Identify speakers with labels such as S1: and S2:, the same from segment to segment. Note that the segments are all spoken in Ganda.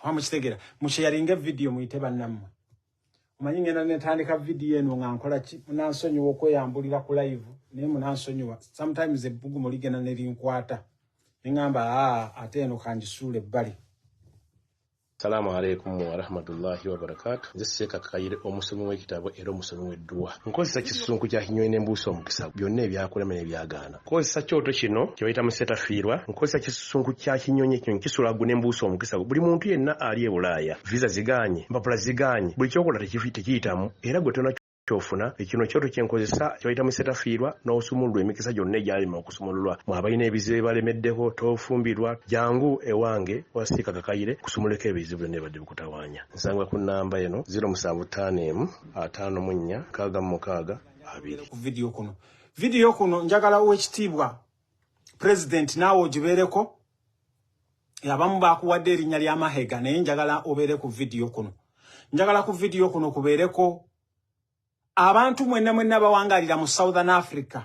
S1: Wamukitegera musharinga video muite bannamwe omanyi ngenda netandika video eno nga nkola ki munansonyiwa okweyambulira ku live naye munansonyiwa sometimes ebbugu muligena nerinkwata ngamba ate eno kanjisuule ebbali.
S2: Assalamu alaikum wa rahmatullahi wa barakatuh. Nze Sheikh Kayire omusomi w'ekitabo era omusomi w'edduwa. Nkozesa kisunku kya kinyonyi n'embuusi omukisa byonna ebyakulema n'ebyagaana. Nkozesa kyoto kino kye bayita musetafiirwa. Nkozesa kisunku kya kinyonyi ekyo kisulagu n'embuusi omukisa. Buli muntu yenna ali e Bulaaya visa ziganye mpapula ziganye buli kyokola tekiyitamu era gwe tona kyofuna ekino kyoto kyenkozesa kyoyita musetafiirwa n'osumululwa emikisa gyonna egyalima okusumululwa mwabalina ebizibu balemeddeko tofumbirwa jangu ewange wasika Kakayire kusumuleko ebizibu byonna ebadde bikutawaanya. Nsanga ku nnamba eno 0755662
S1: ku video kuno njagala owekitiibwa president naawe ogibeereko abamu bakuwadde erinnya lya Mahega naye njagala obeere ku video kuno. Njagala ku video kuno kubeereko abantu mwenna bawangalira mu Southern Africa,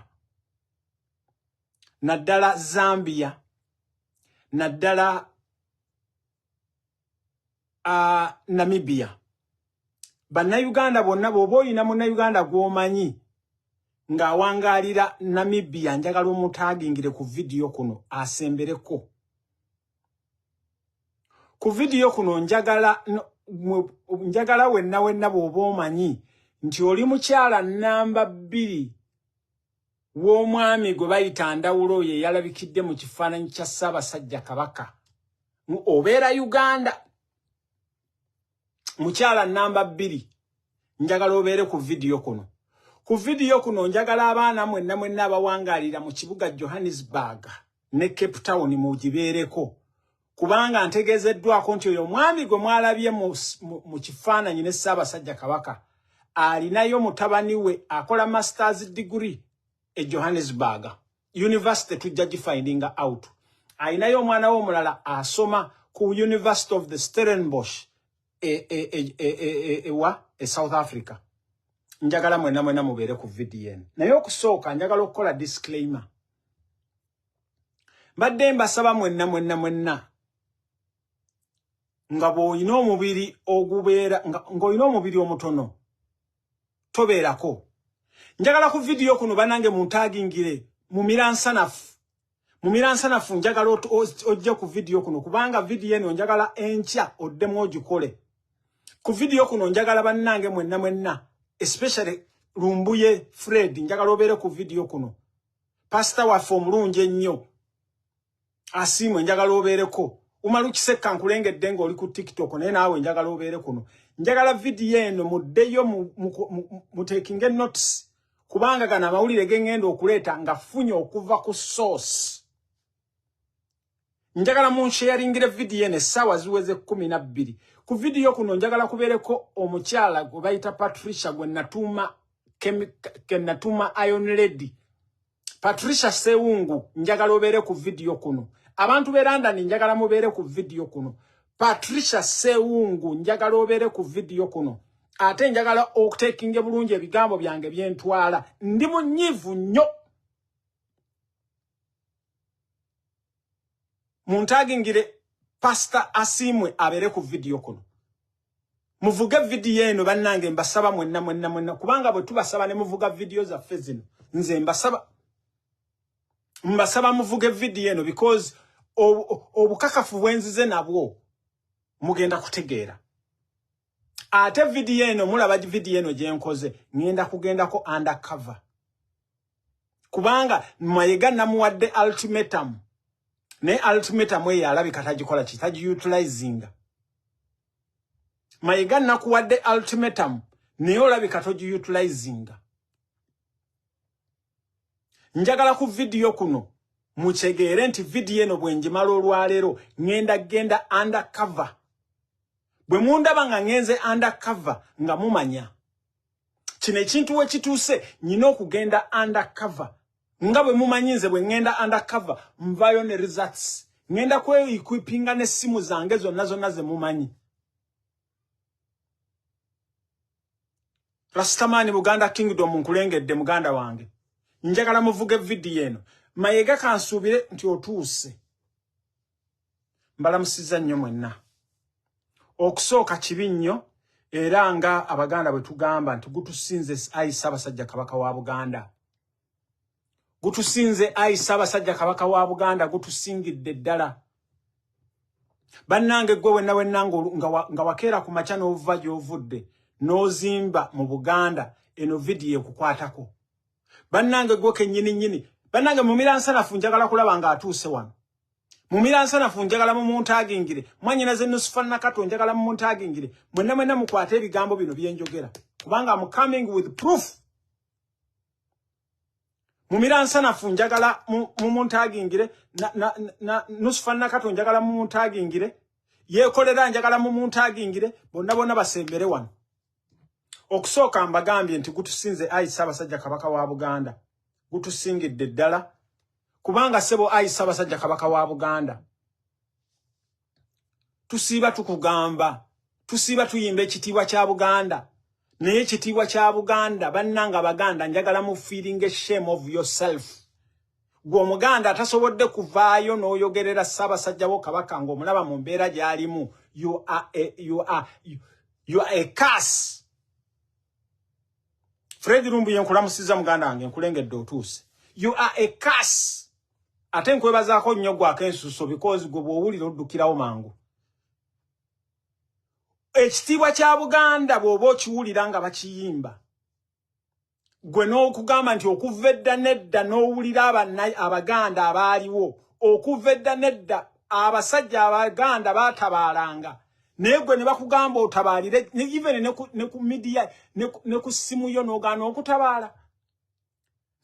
S1: naddala Zambia, naddala Namibia. Bannayuganda bonna bw'oba oyina munnayuganda gw'omanyi ng'awangalira Namibia njagala omutaagingire ku video kuno asembereko. Ku video kuno njagala wenna bw'oba omanyi nti oli mukyala namba 2 w'omwami gwe bayita Ndawulo ye yalabikidde mu kifaananyi kya Ssaabasajja Kabaka. Obeera Uganda. Mukyala namba 2 njagala obeere ku video kuno. Ku video kuno njagala abaana mwenna abawangalira mu kibuga Johannesburg ne Cape Town mugibeereko. Kubanga ntegeezeddwako nti oyo omwami gwe mwalabye mu kifaananyi ne Ssaabasajja Kabaka alinayo mutabani we akola masters degree e Johannesburg University tujja gifindinga out. Alinayo omwana we omulala asoma ku University of the Stellenbosch South Africa. Njagala mwenna mubeere ku video eno. Naye okusooka njagala okukola disclaimer. Mbadde mbasaba mwenna nga bw'olina omubiri ogubeera ng'olina omubiri omutono tobeerako. Njagala ku video kuno banange muntagingire mu miransanafu njagala ojje ku video kuno kubanga video eno njagala enkya oddemu ogikole. Ku video kuno njagala bannange mwenna especially Lumbuye Fred njagala obeere ku video kuno. Pastor waffe omulungi ennyo Asimwe njagala obeereko. Umalukiseka nkulengedde ng'oli ku TikTok naye naawe njagala obeere kuno. Njagala video eno muddeyo mutekinge notice kubanga gana amawulire gengenda okuleeta nga funye okuva ku source. Njagala munsharingire video eno essaawa ziweze 12. Ku video kuno njagala kubeereko omukyala gwe bayita Patricia gwe natuma Iron Lady. Patricia Sewungu njagala obeere ku video kuno. Abantu beranda ni njagala mubeere ku video kuno. Patricia Sewungu njagala obeere ku video kuno. Ate njagala okutekinge bulungi ebigambo byange byentwala. Ndi munyivu nnyo. Muntagingire Pastor Asimwe abeere ku video kuno. Muvuge video eno bannange mbasaba mwenna kubanga bwe tubasaba ne muvuga video zaffe zino. Nze mbasaba muvuge video eno because obukakafu bwenzize nabwo mugenda kutegeera. Ate video eno mulaba video eno gye nkoze ngenda kugendako undercover. Kubanga Mayiga namuwadde ultimatum. Ne ultimatum eyo alabika tagikola utilizing. Mayiga nakuwadde ultimatum naye olabika utilizing. Njagala ku video kuno mutegeere nti video eno bwe njimala olwaleero genda undercover. Bwe mundaba nga ngenze undercover nga mumanya kino ekintu we kituuse nyina okugenda undercover. Nga bwe mumanyi nze bwe ngenda undercover nvayo ne results. Ngenda kwekwipinga n'essimu zange zonna ze mumanyi. Rastamani Buganda Kingdom nkulengedde muganda wange. Njagala muvuge video eno. Mayiga kansuubire nti otuuse. Mbalamusiza nnyo mwenna. Okusooka kibi nnyo era nga Abaganda bwe tugamba nti gutusinze ayi Ssaabasajja Kabaka wa Buganda. Gutusinze ayi Ssaabasajja Kabaka wa Buganda, gutusingidde ddala. Bannange gwe wenna nga wakeera ku makya n'ova gy'ovudde n'ozimba mu Buganda eno vidiyo ekukwatako. Bannange gwe kennyini bannange mumira nsanafu njagala kulaba nga atuuse wano. Mumira nsanafu njagala mu muntagingire. Mwanyinaze Nusufa Nakato njagala mu muntagingire. Mwenna mukwate ebigambo bino byenjogera. Kubanga I'm coming with proof. Mumira nsanafu njagala mu muntagingire. Nusufa Nakato njagala mu muntagingire. Yekolera njagala mu muntagingire. Bonna basembere wano. Okusooka mbagambye nti gutusinze ayi Ssaabasajja Kabaka wa Buganda. Gutusingidde ddala. Kubanga sebo ayi Ssaabasajja Kabaka wa Buganda. Tusiiba tukugamba. Tusiiba tuyimba ekitiibwa kya Buganda. Naye ekitiibwa kya Buganda bannanga Baganda njagala mu feeling a shame of yourself. Gwe Omuganda atasobodde kuvaayo n'oyogerera Ssaabasajja wo Kabaka ng'omulaba mu mbeera gy'alimu. You are a curse. Fred Lumbu yenkulamusiza muganda wange nkulengedde otuuse. You are a curse. Ate nkwebazaako nnyo gwe akensuso because gwe bw'owulira oddukirawo mangu. Ekitiibwa kya Buganda bw'oba okiwulira nga bakiyimba. Gwe n'okugamba nti okuva edda nedda n'owulira Abaganda abaaliwo. Okuva edda nedda abasajja Abaganda baatabaalanga. Naye gwe ne bakugamba otabaalire even ne ku media ne ku simu yo n'ogaana okutabaala.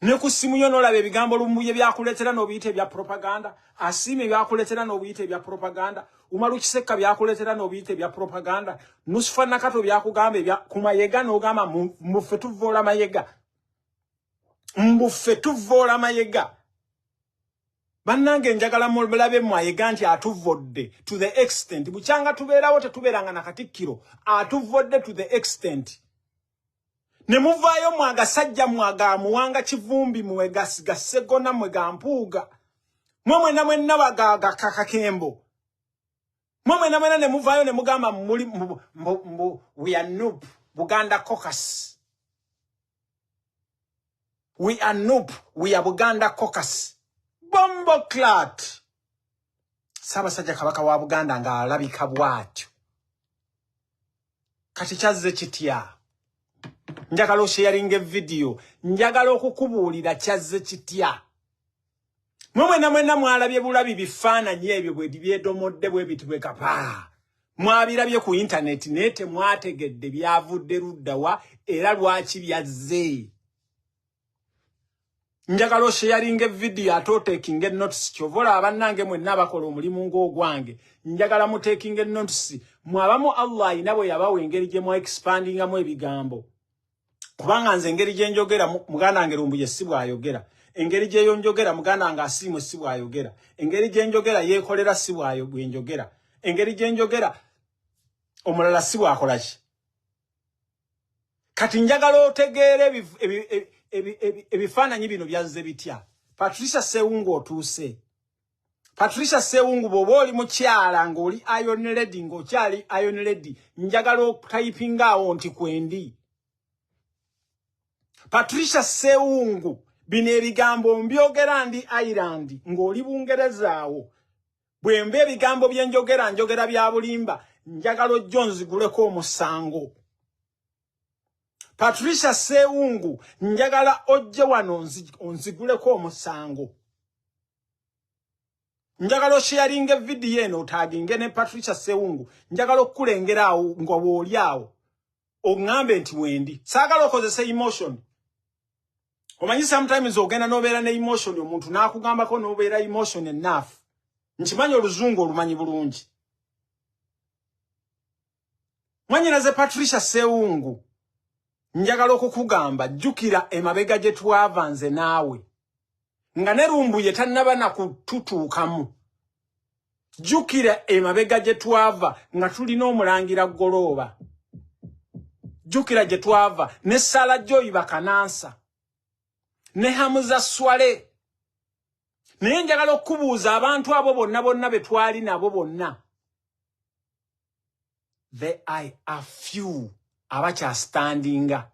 S1: Ne ku simu yo n'olaba ebigambo Lumbuye byakuleetera n'obiyita ebya propaganda. Asiime byakuleetera n'obiyita ebya propaganda. Umaru Kisekka byakuleetera n'obiyita ebya propaganda. Nusufa Nakato byakugamba ku mayega n'ogamba muffe tuvvoola mayega. Muffe tuvvoola mayega. Bannange njagala mulabe mayega nti atuvvodde to the extent. Bukyanga tubeerawo tetubeeranga na Katikkiro. Atuvvodde to the extent. Ne muvaayo mwagasajja mwagamuwanga Kivumbi mwegasigona mwegampuuga. Mwenna bagakakakembo. Mwenna ne muvaayo ne mugamba we are noob Buganda caucus. We are noob, we are Buganda caucus. Bombo clat. Ssaabasajja Kabaka wa Buganda nga alabika bw'atyo. Kati kyazze kitya. Njagala osharinge video. Njagala okukubuulira kyazze kitya. Mwenna mwalabye bulabi bifaananyi ebyo bwe byedomodde bwe bitibwe kapa. Mwabirabye ku internet naye temwategedde byavudde luddawa era lwaki byazze. Njagala osharinge video atotekinge notice kyovola abannange mwenna abakola omulimu ng'ogwange. Njagala mutekinge notice mwabamu Allah ayina bwe yabawa engeri gye mwa expandingamu ebigambo. Kubanga nze engeri gye njogera muganda wange Lumbuye si bw'ayogera. Engeri gye yonjogera muganda wange Asiimwe si bw'ayogera. Engeri gye njogera yeekolera si bw'ayogera. Engeri gye njogera omulala si bw'akola ki. Kati njagala otegeere ebifaananyi bino byazze bitya. Patricia Sewungu otuuse. Patricia Sewungu bw'oba oli mukyala ng'oli Iron Lady ng'okyali Iron Lady njagala okutayipinga awo nti kwendi. Patricia Sewungu bino ebigambo mbyogera ndi Ireland ng'oli Bungereza awo. Bwe mba ebigambo bye njogera bya bulimba njagala ojjo nziguleko omusango. Patricia Sewungu njagala ojje wano onziguleko omusango. Njagala osharinge video eno otaginge ne Patricia Sewungu. Njagala okukulengera awo nga bw'oli awo. Oŋŋambe nti wendi. Saagala okozesa emotion. Omanyi sometimes ogenda n'obeera ne emotion omuntu n'akugambako n'obeera emotion enough. Nkimanyi oluzungu olumanyi bulungi. Mwanyinaze Patricia Sewungu. Njagala okukugamba jjukira emabega gye twava nze naawe. Nga ne Lumbuye tannaba na kututuukamu. Jjukira emabega gye twava nga tulina Omulangira Golooba. Jjukira gye twava ne Sarah Joy Bakanansa. Ne Hamuza Swale. Naye njagala okubuuza abantu abo bonna be twali nabo bonna. there are a few abacha standinga.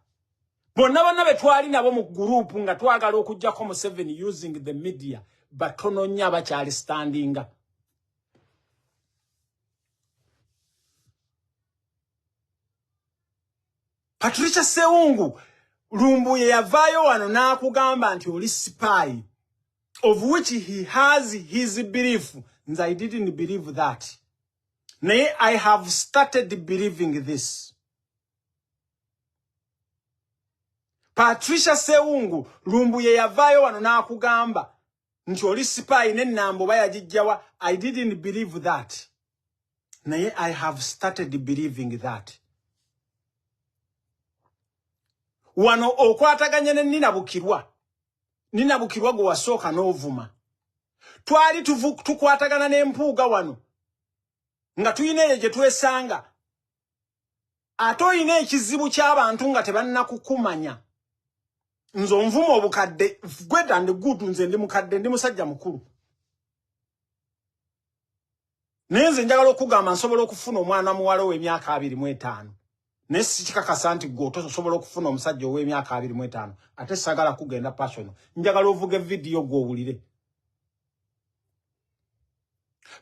S1: Bonna bonna betwali nabo mu group nga twagala okujjako mu 7 using the media, but tono nya abacha standinga. Patricia Sewungu Lumbuye yavayo wano nakugamba nti oli spy, of which he has his belief. And I didn't believe that. Nay, I have started believing this. Patricia Sewungu Lumbuye yavayo wano nakugamba nti oli spy ne nambo bayajijjawa. I didn't believe that. Nay, I have started believing that. Wano okwataganya ne Nina Bukirwa go wasooka n'ovuma. Twali tukwatagana n'empuuga wano nga tuyina eyo gye twesanga. Ate oyina ekizibu ky'abantu nga tebannakukumanya. Nze onvuma obukadde gweda ndi gudu, nze ndi mukadde, ndi musajja mukulu. Naye nze njagala okugamba nsobola okufuna omwana muwala w'emyaka 25. Nesi kikakasa nti gwe tosobola okufuna omusajja ow'emyaka 25. Ate sagala kugenda passion. Njagala ovuge video gwe owulire.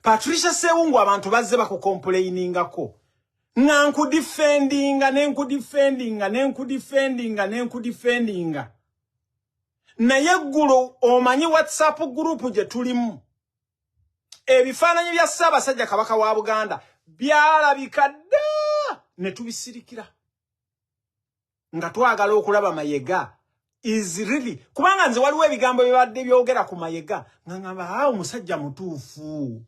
S1: Patricia Sewungu abantu bazze bakukomplainingako. Nga nkudifendinga. Naye ggulo omanyi WhatsApp group gye tulimu. Ebifaananyi bya Ssaabasajja Kabaka wa Buganda byalabika dda ne tubisirikira. Nga twagala okulaba Mayega is really kubanga nze waliwo ebigambo bibadde byogera ku Mayega nga ngamba omusajja mutuufu.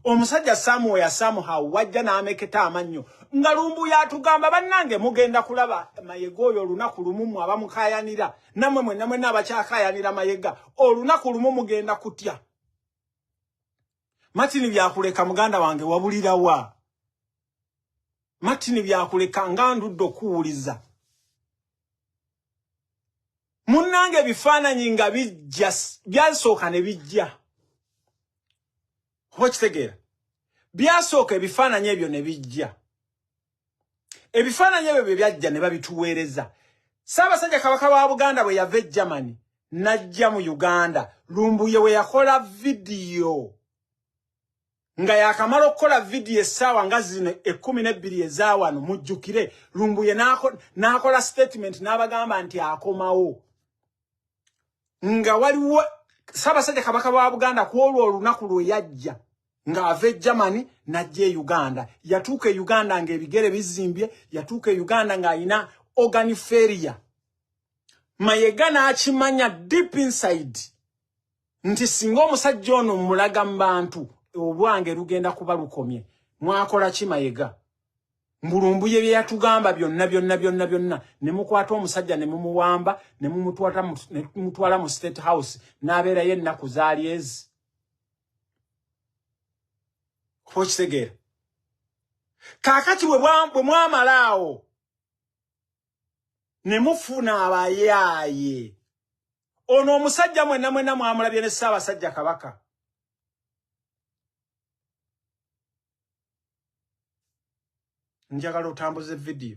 S1: Omusajja somehow wajja n'ameketa amannyo nga Lumbuye atugamba bannange mugenda kulaba Mayega oyo olunaku lumu abamukayanira namwe mwenna n'abakyakayanira Mayega olunaku lumu mugenda kutya. Martin byakuleka muganda wange wabulira wa. Martin byakuleka nga ndudde okuwuliza. Munnange bifaananyi nga bijja byasooka ne bijja. Okitegeera? Byasooka ebifaananyi ebyo ne bijja. Ebifaananyi ebyo bye byajja ne babituweereza. Ssaabasajja Kabaka wa Buganda bwe yava e Germany n'ajja mu Uganda, Lumbuye we yakola video. Nga yakamala okukola video essaawa nga zino 12 ezaawano mujjukire, Lumbuye n'akola statement n'abagamba nti akomawo. Nga waliwo Ssaabasajja Kabaka wa Buganda ku olwo olunaku lwe yajja nga ava e Germany n'ajja e Uganda. Yatuuka e Uganda ng'ebigere bizimbye, yatuuka e Uganda ng'alina organ failure. Mayega n'akimanya deep inside nti singa omusajja ono mulaga mu bantu obwange lugenda kuba lukomye. Mwakola ki Mayega? Lumbuye bye yatugamba byonna ne mukwata omusajja ne mumuwamba ne mumutwala mu State House n'abeera yennaku zaaliezi. Okitegeera? Kaakati bwe mwamalaawo ne mufuna abayaaye. Ono omusajja mwenna mwamulabye ne Ssaabasajja Kabaka. Njagala otambuze video.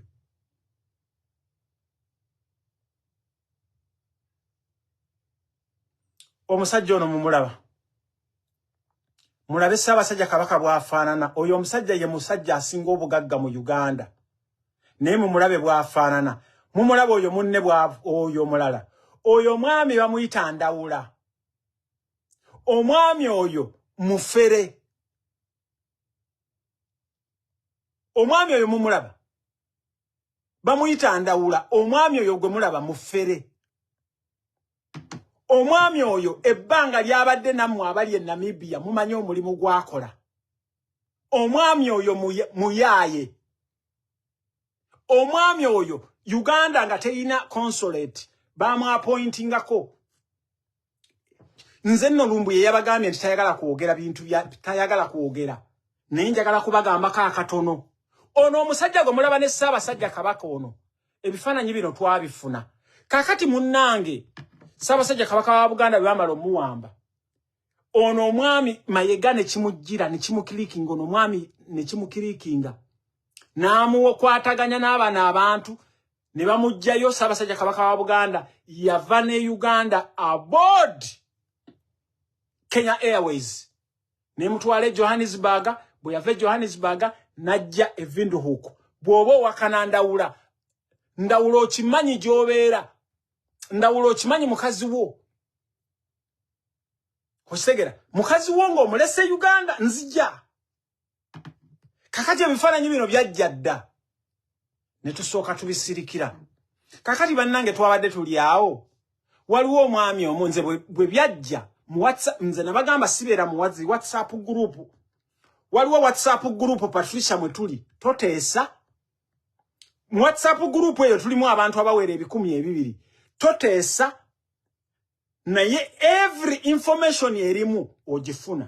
S1: Omusajja ono mumulaba. Mulabe Ssaabasajja Kabaka bw'afaanana. Oyo omusajja ye musajja asinga obugagga mu Uganda. Naye mumulabe bw'afaanana. Mumulaba oyo munne oyo mulala. Oyo mwami bamuyita Ndawula. Omwami oyo mufere. Omwami oyo mumulaba. Bamuyita Ndawula. Omwami oyo gwe mulaba mufere. Omwami oyo ebbanga lyabadde nammwe abali e Namibia mumanyi omulimu gwakola. Omwami oyo muyaaye. Omwami oyo Uganda nga teyina consulate bamwapointingako. Nze nno Lumbuye yabagambye nti tayagala kwogera bintu tayagala kwogera. Naye njagala kubagambako akatono. Ono omusajja gwe mulaba ne Ssaabasajja Kabaka ono ebifaananyi bino twabifuna. Kakati munnange Ssaabasajja Kabaka wa Buganda lwamala omuwamba. Ono omwami Mayega ne kimujjira ne kimukirikinga, ono omwami ne kimukirikinga. n'amukwataganya n'abana abantu ne bamujjayo Ssaabasajja Kabaka wa Buganda yava ne Uganda aboard Kenya Airways ne mutwale Johannesburg bwe yave Johannesburg najja e Windhoek bwobo wakanandawula ndawulo kimanyi jobeera ndawulo kimanyi mukazi wo Osegera mukazi wo ngo mulese Uganda nzija kakati ebifaananyi bino byajja dda ne tusooka tubisirikira kakati bannange twabadde tuli awo waliwo omwami omunze bwe byajja mu WhatsApp nze nabagamba sibeera mu WhatsApp group waliwo WhatsApp group Patricia mwe tuli toteesa mu WhatsApp group eyo tulimu abantu abawera 1,200 toteesa naye every information erimu ogifuna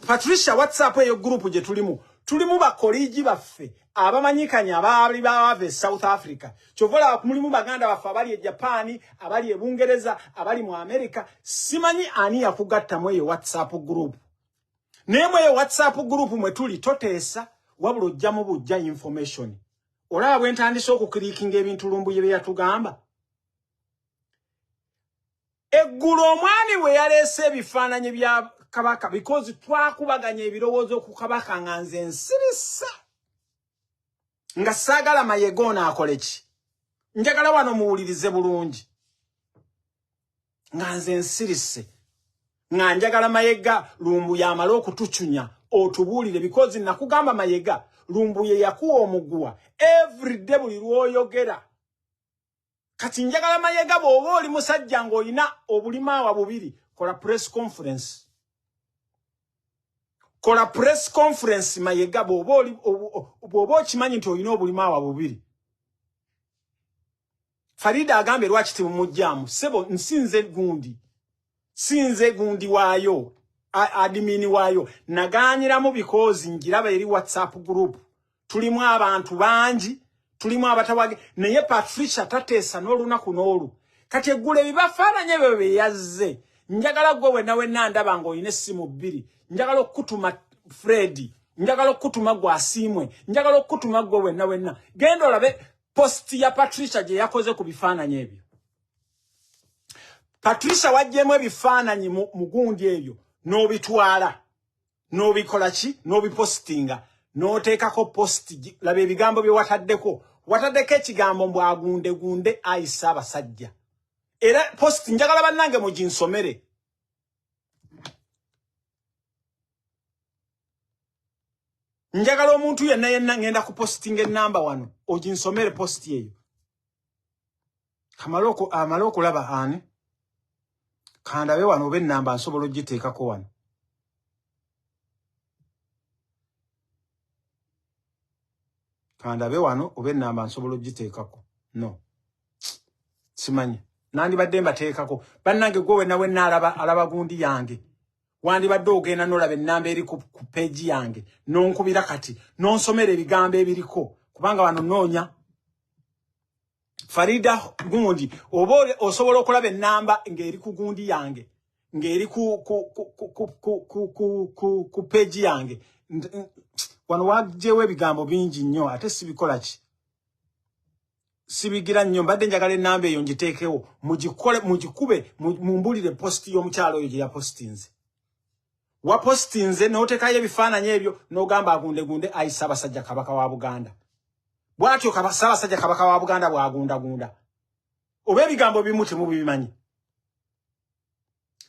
S1: Patricia WhatsApp eyo group je tulimu bakolegi baffe abamanyikanya abali baave South Africa chovola mulimu baganda baffe abali e Japan abali e Bungereza abali mu America simanyi ani yakugatta mu eyo WhatsApp group nemwe eyo WhatsApp group mwe tuli toteesa wabula ojja mu bujja information olaba bwe ntandise okukirikinga ebintu lumbuye bye yatugamba eggulu omwani bwe yaleese ebifaananyi bya Kabaka because twakubaganya ebirowoozo ku Kabaka nga nze nsirisa nga saagala Mayegona akoleki njagala wano muwulirize bulungi nga nze nsirise nga njagala Mayega lumbu yamala okutuchunya otubuulire because nakugamba Mayega lumbu ye yakuwa omuguwa every day buli lwoyogera kati njagala Mayega bw'oba oli musajja ng'olina obulimaawa bubiri kola press conference kola press conference Mayega bw'oba okimanyi nti olina obulimaawa bubiri Farida agambe lwaki temumujjaamu sebo nsinze gundi waayo admin waayo naganyiramu because njiraba eri WhatsApp group tulimu abantu bangi tulimu abatawage naye Patricia tateesa n'olunaku n'olu kati eggula ebibafaananye bye yazze njagala gwe wenna ndaba ng'olina essimu 2 njagala okutuma Freddy njagala okutuma gwe asiimwe njagala okutuma gwe wenna genda olabe post ya Patricia gye yakoze ku bifaananyi ebyo Patricia wajjemu ebifaananyi mu gundi ebyo n'obitwala n'obikola ki n'obipostinga n'oteekako post laba ebigambo bye wataddeko ekigambo mbwagunde ayi Ssaabasajja era post njagala bannange muginsomere njagala omuntu yenna ngenda ku posting enamba wano oginsomere post eyo amala okulaba ani kandabe wano oba enamba nsobola ogiteekako wano kandabe wano oba enamba nsobola ogiteekako no simanyi nandibadde mbateekako bannange gwe wenna alaba gundi yange wandibadde ogenda n'olaba ennamba eri ku page yange n'onkubira kati n'onsomera ebigambo ebiriko kubanga wano noonya Farida gundi oba osobola okulaba ennamba ng'eri ku gundi yange ng'eri ku page yange wano wagjewo ebigambo bingi nnyo ate sibikola ki sibigira nnyo mbadde njagala ennamba eyo ngiteekewo mugikube mumbulire posti y'omukyalo oyo gye yapostinze wapostinze n'oteekayo ebifaananyi ebyo n'ogamba agundegunde ayi Ssaabasajja Kabaka wa Buganda bw'atyo Ssaabasajja Kabaka wa Buganda bw'agundagunda oba ebigambo bimu temubimanyi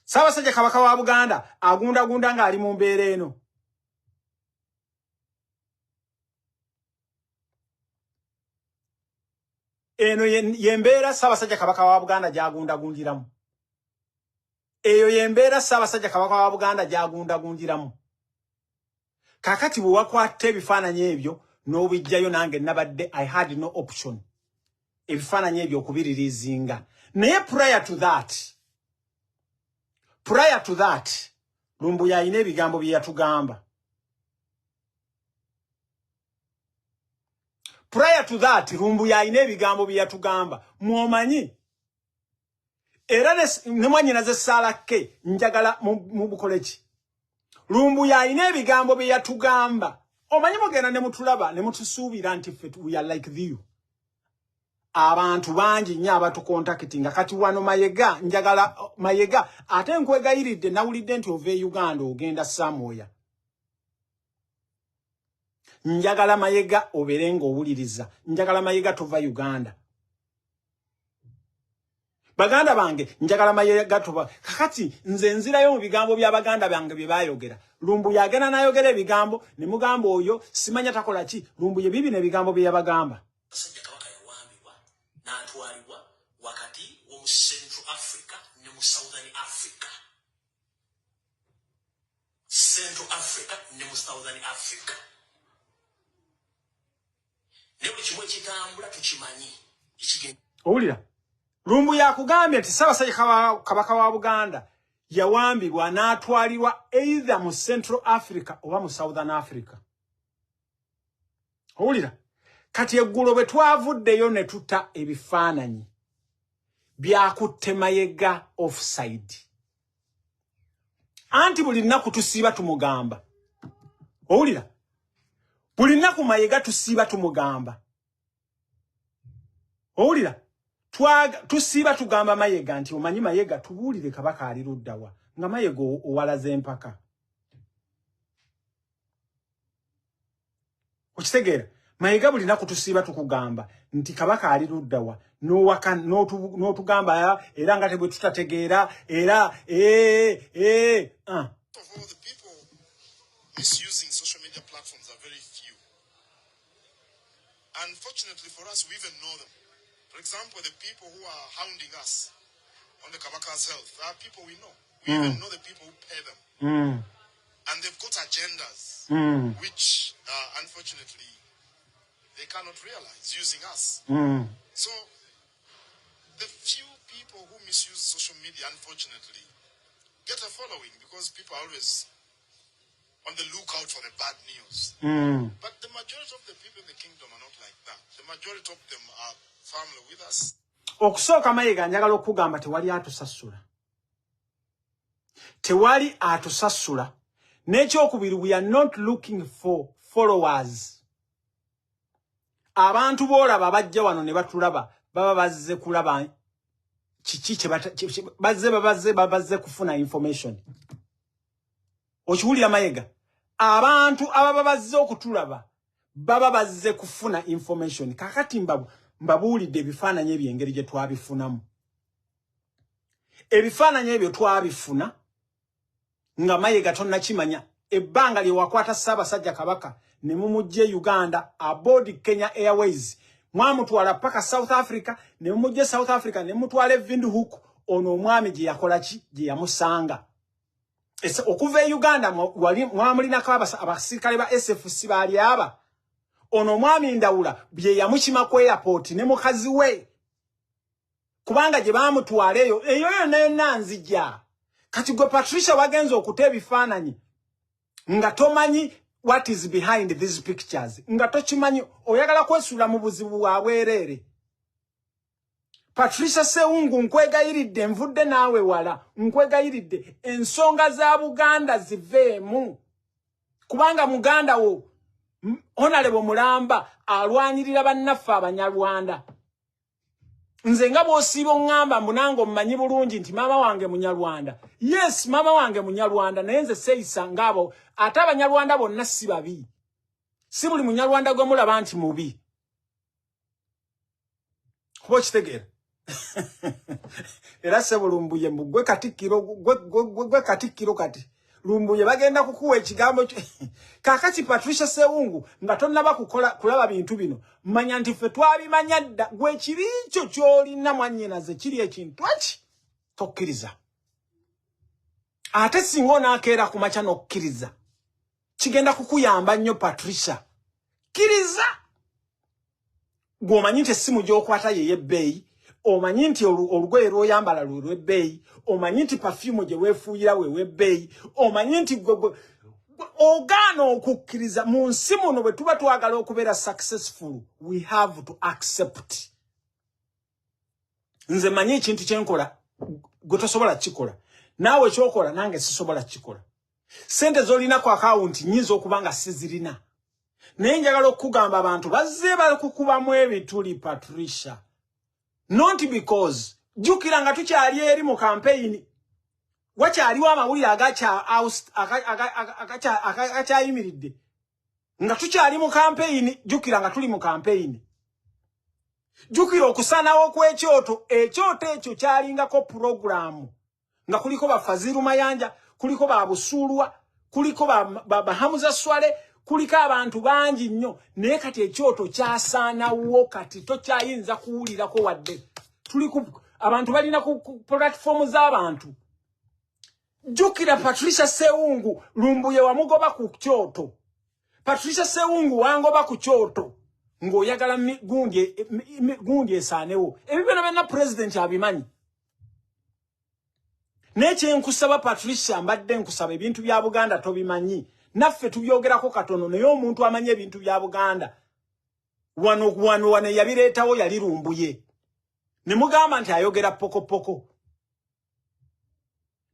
S1: Ssaabasajja Kabaka wa Buganda agundagunda ng'ali mu mbeera eno yembeera Ssaabasajja Kabaka wa Buganda gy'agundagundiramu eyo yembeera Ssaabasajja Kabaka wa Buganda gy'agundagundiramu kakati bwe wakwatta ebifaananyi ebyo n'obijjayo nange nabadde I had no option ebifaananyi ebyo okubiririzinga naye prior to that lumbu yalina ebigambo bye yatugamba prior to that lumbu yalina ebigambo bye yatugamba mwomanyi era ne mwanyina ze Sarah K njagala mu bukoleki Lumbuye alina ebigambo bye yatugamba. Omanyi mugenda ne mutulaba ne mutusuubira nti ffe we are like you. Abantu bangi nnyo abatukontakitinga kati wano Mayega njagala Mayega ate nkwegayiridde nawulidde nti ove Uganda ogenda Samoya. Njagala Mayega oberenga owuliriza. Njagala Mayega tova Uganda. Baganda bange njagala Mayega tova. Kakati nze nzirayo mu bigambo bya baganda bange bye bayogera. Lumbuye agenda nayogera ebigambo ne mugamba oyo simanya takola ki. Lumbuye bibi ne bigambo bye yabagamba.
S3: N'atwalibwa wakati wo mu Central Africa ne mu Southern Africa. Central Africa ne mu Southern Africa. Ne buli kimwe kitambula tukimanyi.
S1: Owulira? Lumbuye akugambye nti Ssaabasajja Kabaka wa Buganda yawambibwa n'atwalibwa either mu Central Africa oba mu Southern Africa. Owulira? Kati eggulo bwe twavuddeyo ne tuta ebifaananyi byakutte Mayega offside. Anti buli nnaku tusiiba tumugamba. Owulira? Buli nnaku Mayega tusiiba tumugamba. Owulira? Tusiiba tugamba Mayega nti omanyi Mayega tubuulire Kabaka ali luddawa. Nga Mayega owalaze empaka. Okitegeera? Mayega buli nnaku tusiiba tukugamba nti Kabaka ali luddawa n'otugamba era nga tebwe tutategeera era
S4: Of all the people misusing social media platforms are very few. Unfortunately for us, we even know them. For example, the people who are hounding us on the Kabaka's health are people we know. We even know the people who pay them. And they've got agendas, which unfortunately they cannot realize using us. So the few people who misuse social media, unfortunately, get a following because people are always on the lookout for the bad news. But the majority of the people in the kingdom are not like that. The majority of them are family with us.
S1: Okusooka Mayega njagala okugamba tewali atusasula. Tewali atusasula. N'ekyokubiri, we are not looking for followers. Abantu boolaba bajja wano ne batulaba baba bazze kulaba kiki kye bazze kufuna information. Okiwulira Mayega? Abantu ababa bazze okutulaba baba bazze kufuna information. Kakati mbabuulidde ebifaananyi eby'engeri gye twabifunamu. Ebifaananyi ebyo twabifuna nga Mayega tonnakimanya ebbanga lye wakwata Ssaabasajja Kabaka ne mumujje Uganda aboard Kenya Airways mwamutwala paka South Africa ne mumujje South Africa ne mutwala Windhoek ono omwami gye yakola ki gye yamusanga. Okuva e Uganda mwamulinako abasirikale ba SFC baali aba ono omwami Ndawula bye yamukima ku airport ne mukazi we kubanga gye baamutwala eyo yonna nzija. Kati gwe Patricia wagenza okuta ebifaananyi nga tomanyi what is behind these pictures. Nga tokimanyi oyagala kwesuula mu buzibu bwa bwereere. Patricia Sseungu nkwegayiridde nvudde naawe wala nkwegayiridde ensonga za Buganda ziveemu. Kubanga muganda wo Honorable Mulamba alwanirira bannaffe Abanyarwanda. Nze nga bw'osiiba oŋŋamba munango mmanyi bulungi nti maama wange Munyarwanda. Yes, maama wange Munyarwanda naye nze seeyisa ng'abo ate Abanyarwanda bonna si babi. Si buli Munyarwanda gwe mulaba nti mubi. Kuba okitegeera? Era ssebo Lumbuye gwe Katikkiro kati. Lumbuye bagenda kukuwa ekigambo kakati Patricia Sseungu nga tonnaba kulaba bintu bino. Manya nti ffe twabimanya dda gwe kiriikyo ky'olina mwannyinaze kiri ekintu aki tokkiriza. Ate singa onaakeera ku makya n'okkiriza kigenda kukuyamba nnyo Patricia. Kkiriza. Gw'omanyi nti essimu gy'okwata y'ey'ebbeeyi. Omanyi nti olugoye lw'oyambala lw'ebbeeyi. Omanyi nti perfume gye weefuuyira w'ebbeeyi. Omanyi nti ogaana okukkiriza. Mu nsi muno bwe tuba twagala okubeera successful, we have to accept. Nze manyi ekintu kye nkola gwe tosobola kikola. Naawe ky'okola nange sisobola kikola. Sente zolina ku account nyizo okubanga sizirina. Naye njagala okugamba abantu bazze balikukubamu ebituli Patricia. Not because jukira nga tukyali eri mu campaign. Wakyaliwo amawulire agakyayimiridde. Nga tukyali mu campaign, jukira nga tuli mu campaign. Jukira okusanawo kw'ekyoto, ekyoto ekyo kyalingako programu. Nga kuliko ba Faziru Mayanja, kuliko ba Busulwa, kuliko ba Hamuza Swale, kuliko abantu bangi nnyo. Naye kati ekyoto kyasaanawo kati tokyayinza kuwulirako wadde. Abantu balina ku platform z'abantu. Jukira Patricia Sewungu Lumbuye wamugoba ku kyoto. Patricia Sewungu wangoba ku kyoto. Ng'oyagala gundi esaanewo. Ebyo byonna president abimanyi. Neche nkusaba Patricia mbadde nkusaba ebintu bya Buganda tobimanyi. Naffe tubyogerako katono naye omuntu amanye ebintu bya Buganda. Wano yabireetawo yali Lumbuye. Ne mugamba nti ayogera poko.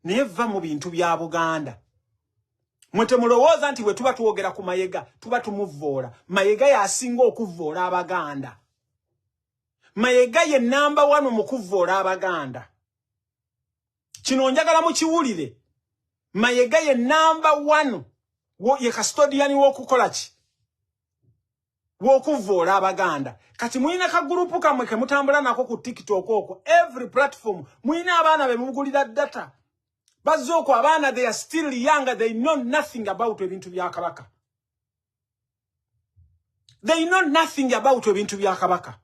S1: Neva mu bintu bya Buganda. Mwete mulowooza nti we tuba tuwogera ku Mayega, tuba tumuvoola. Mayega yasinga okuvoola Abaganda. Mayega ye number 1 mu kuvoola Abaganda. Kino njagala mukiwulire. Mayega ye number 1 ye custodian w'okukola ki? W'okuvoola Abaganda. Kati mwina ka group kamwe ke mutambula nako ku TikTok okwo. Every platform mwina abaana be mugulira data. Bazoko abana they are still younger, they know nothing about ebintu bya Kabaka. They know nothing about ebintu bya Kabaka.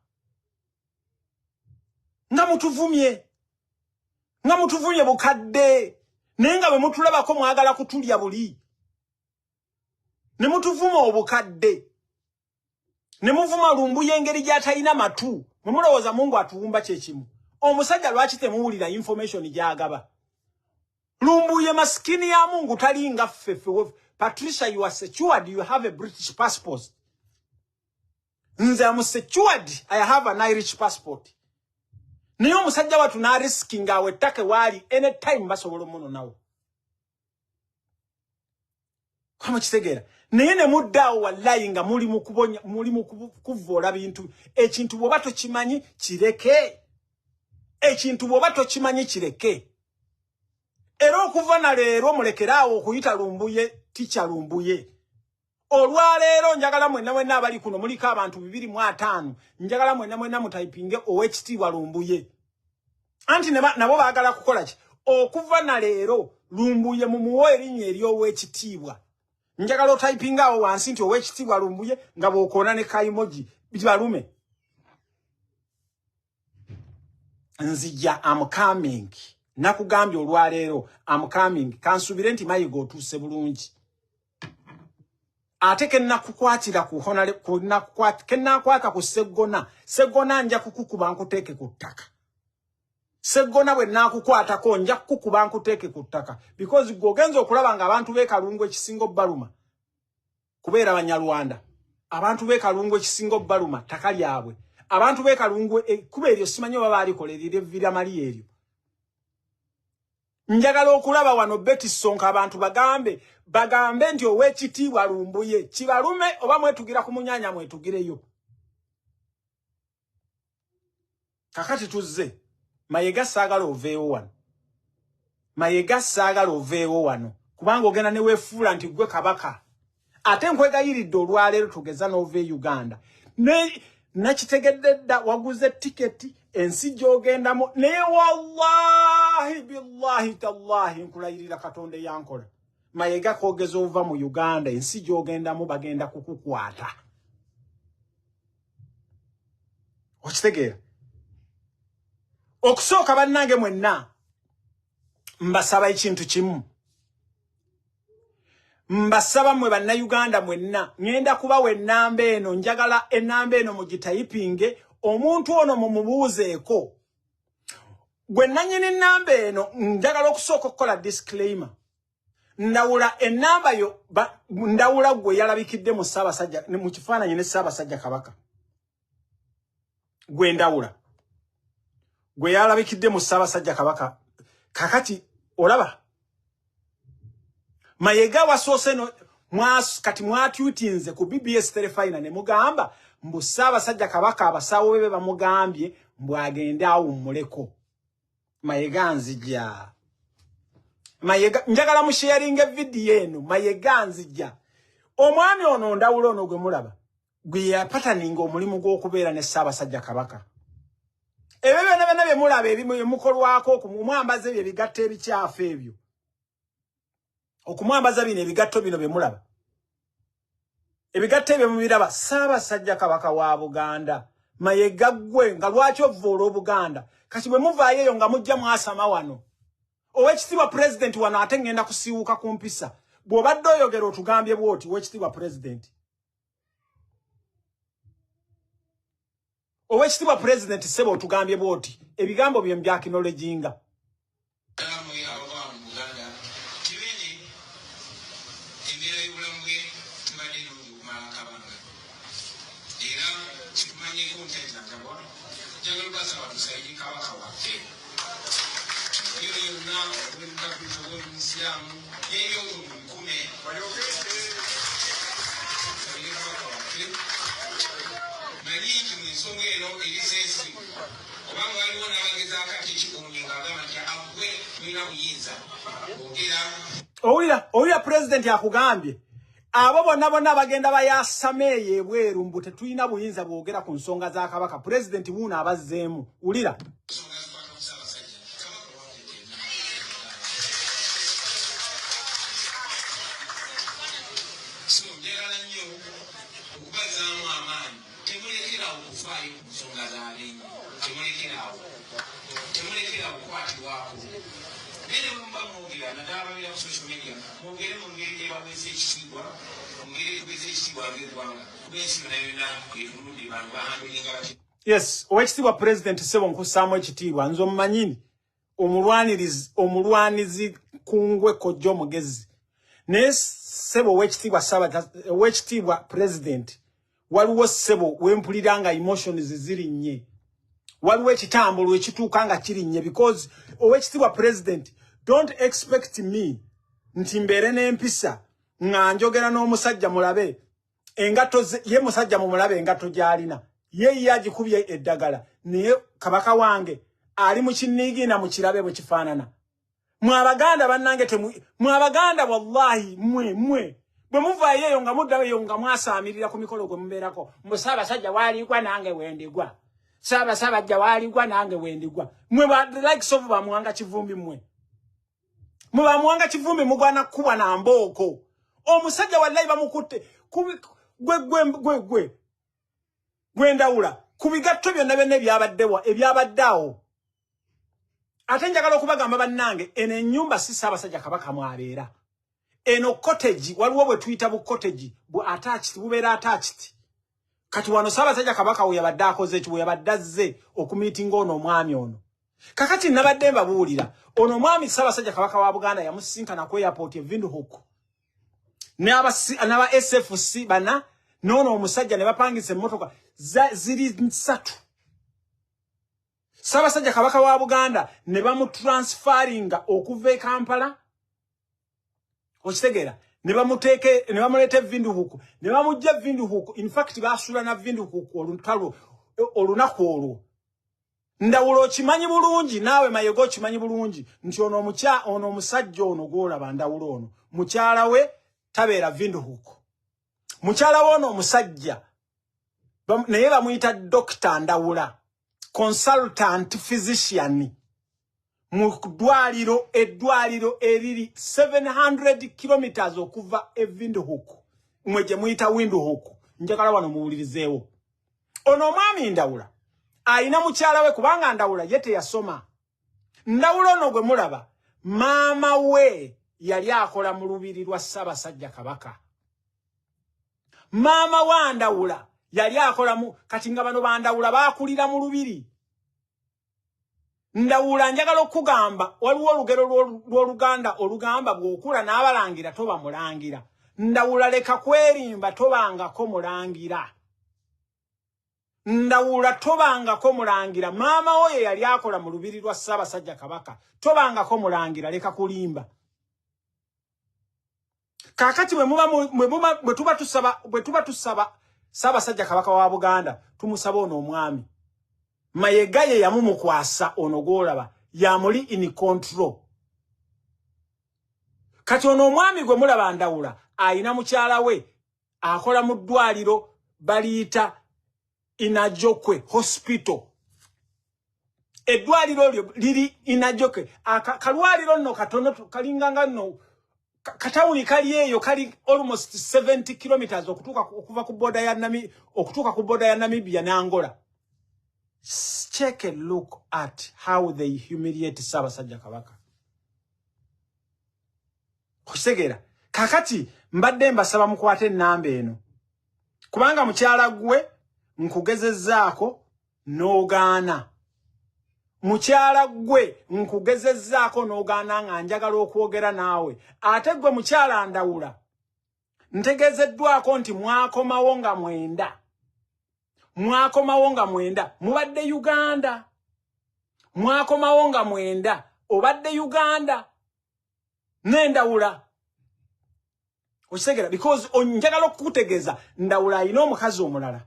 S1: Nga mutuvumye bukadde. Nenga bwe mutulabako mwagala kutulya buli. Ne mutuvuma obukadde. Ne muvuma Lumbuye engeri gy'atalina matu. Mumulowooza Mungu atuwumba kyekimu. Omusajja lwaki temuwulira information gy'agaba. Lumbuye maskini ya Mungu talinga ffefe. Patricia, you are secured. You have a British passport. Nze am secured. I have an Irish passport. Niyo musajja watu na risking awe take wali anytime basobola muno nawo. Kama kitegera. Naye ne muddaawo wallahi nga muli mu kuvoola bintu. Ekintu bw'oba tokimanyi kireke. Ekintu bw'oba tokimanyi kireke. Era okuva na leero mulekeraawo okuyita Lumbuye ticha Lumbuye. Olwaleero njagala mwenna abali kuno muliko abantu 205. Njagala mwenna mutayipinge owekitiibwa Lumbuye. Anti nabo baagala kukola ki? Okuva na leero Lumbuye mumuwe erinnya ery'owekitiibwa. Njagala otayipinga awo wansi nti owekitiibwa Lumbuye nga bw'okoona ne kaimoji bibalume. Nzija am coming. Nakugambye olwaleero am coming. Kansubire nti Mayiga otuuse bulungi. Ate kennakukwatira ku honale kennakwata ku Sseggona. Sseggona nja kukukuba nkuteeke ku ttaka. Sseggona bwe naakukwatako nja kukukuba nkuteeke ku ttaka. Because gwogenza okulaba nga abantu b'e Kalungu ekisinga obbaluma. Kubeera Banyarwanda. Abantu b'e Kalungu ekisinga obbaluma ttaka lyabwe. Abantu b'e Kalungu kuba eryo simanyi oba baalikolerera evvira mali eryo. Njagala okulaba wano Betty Sonka abantu bagambe nti owekitiibwa Lumbuye kibalume oba mwetugira ku munyanya mwetugireyo. Kakati tuzze Mayega saagala oveewo wano. Mayega saagala oveewo wano. Kubanga ogenda ne weefuula nti gwe Kabaka. Ate nkwegayiridde olwaleero tugeza n'ove Uganda. Nakitegedde dda waguze tiketi ensi gy'ogendamu naye wallahi billahi tallahi nkulayirira Katonda yankola. Mayega kogeza ova mu Uganda ensi gy'ogendamu bagenda kukukwata. Okitegeera? Okusooka bannange mwenna mbasaba ekintu kimu. Mbasaba mwe bannayuganda mwenna ngenda kubawa ennamba eno njagala ennamba eno mugitayipinge omuntu ono mumubuuzeeko. Gwe nannyini ennamba eno njagala okusooka okukola disclaimer. Ndawula ennamba yo ndawula gwe yalabikidde mu Ssaabasajja mu kifaananyi ne Ssaabasajja Kabaka. Gwe ndawula. Gwe yalabikidde mu Ssaabasajja Kabaka. Kakati olaba Mayega wasose no kati mwatutinze ku BBS Telefina ne mugamba mbu Ssaabasajja Kabaka abasawo bebe bamugambye mbu agende awummuleko. Mayega nzija. Mayega njagala mu sharing video eno Mayega nzija. Omwami ono Ndawula ono gwe mulaba. Gwe yapataninga omulimu gw'okubeera ne Ssaabasajja Kabaka. Ebyo byonna bye mulaba ebimu mukolwako okumwambaza ebyo ebigatto ebikyafu ebyo. Okumwambaza bino ebigatto bino bye mulaba. Ebigatto ebyo mubiraba Ssaabasajja Kabaka wa Buganda. Mayega gwe nga lwaki ovvoola Obuganda. Kati bwe muvaayo eyo nga mujja mwasama wano. Owekitiibwa President wano ate ngenda kusiiwuka ku mpisa. Bw'obadde oyogera otugambye bw'oti Owekitiibwa President. Owekitiibwa President sebo otugambye bw'oti. Ebigambo bye mbya acknowledginga. Owulira President yakugambye abo bonna bagenda bayasameeye ebweru mbu tetulina buyinza bwogera ku nsonga za Kabaka. President wuno abazzeemu. Wulira. Yes, Owekitiibwa President sebo nkusaamu ekitiibwa nzo mmanyini omulwanizi kungwe kojja omugezi. Naye sebo Owekitiibwa President waliwo sebo wempulira nga emotions zirinnye. Waliwo ekitambulo ekituuka nga kirinnye because Owekitiibwa President don't expect me nti mbeere n'empisa nga njogera n'omusajja mulabe engato ye musajja mumulabe engato gy'alina ye yagikubye eddagala naye Kabaka wange ali mu kinnigiina mu kirabe bwe kifaanana. Mwabaganda bannange mwabaganda wallahi mwe bwe muvaayo eyo nga muddayo eyo nga mwasaamirira ku mikolo gwe mubeerako mbu Ssaabasajja waaligwa nange wendigwa Ssaabasajja waaligwa nange wendigwa mwe likes of Bamuwanga Kivumbi mwe Bamuwanga Kivumbi mugwana kuba na mbooko omusajja wallahi bamukutte gwe Ndawula ku bigatto byonna ebyabaddewo. Ate njagala okubagamba bannange eno ennyumba si Ssaabasajja Kabaka mwabeera. Eno cottage waliwo bwe tuyita bu cottage bu attached bubeera attached. Kati wano Ssaabasajja Kabaka we yabadde akoze ekyo yabadde azze okumiitinga ono omwami ono. Kakati nabadde mbabuulira ono omwami Ssaabasajja Kabaka wa Buganda yamusisinkana ku airport e Windhoek. N'aba SFC bana nono omusajja ne bapangisa emmotoka ziri 3. Ssaabasajja Kabaka wa Buganda ne bamutransferinga okuva e Kampala. Okitegeera ne bamuleeta Windhoek ne bamujja Windhoek. In fact baasula na Windhoek olunaku olwo. Ndawula okimanyi bulungi naawe Mayego okimanyi bulungi nti ono omusajja ono gw'olaba Ndawula ono mukyala we tabeera Windhoek. Mukyala we ono omusajja naye bamuyita Dr. Ndawula consultant physician mu eddwaliro eriri 700 kilometers okuva e Windhoek mwe gye muyita Windhoek. Njagala wano muwulirizeewo ono omwami Ndawula ayina mukyala we kubanga Ndawula ye teyasoma. Ndawula ono gwe mulaba maama we yali akola mu lubiri lwa Ssaabasajja Kabaka. Maama wa Ndawula yali akola mu kati nga bano Bandawula baakulira mu lubiri. Ndawula njagala okugamba waliwo olugero lw'Oluganda olugamba bw'okula n'abalangira toba mulangira. Ndawula leka kwerimba tobangako mulangira. Ndawula tobangako mulangira. Maama oyo yali akola mu lubiri lwa Ssaabasajja Kabaka. Tobangako mulangira leka kulimba. kakati bwe tuba tusaba Ssaabasajja Kabaka wa Buganda tumusaba ono omwami Mayiga ye yamumukwasa ono golaba yamuli in control kati ono omwami gwe mulaba Ndawula ayina mukyala we akola mu ddwaliro baliyita Inajokwe Hospital eddwaliro liri Inajokwe kalwaliro nno katono kalinganga nno katawuni kali eyo kali almost 70 kilometers okuva ku border ya Namibia ne Angola. Check a look at how they humiliate Ssaabasajja Kabaka. Kusegera kakati mbadde mbasaba mukwate ennamba eno kubanga mukyala gwe nkugezezzaako n'ogaana. Mukyala gwe nkugezezzaako n'ogaana nga njagala okwogera naawe. Ate gwe mukyala Ndawula ntegezeddwako nti mwakomawo nga mwenda. Mubadde Uganda. Mwakomawo nga mwenda. Obadde Uganda. N'Endawula. Okisegera because onjagala okukutegeeza Ndawula ayina omukazi omulala.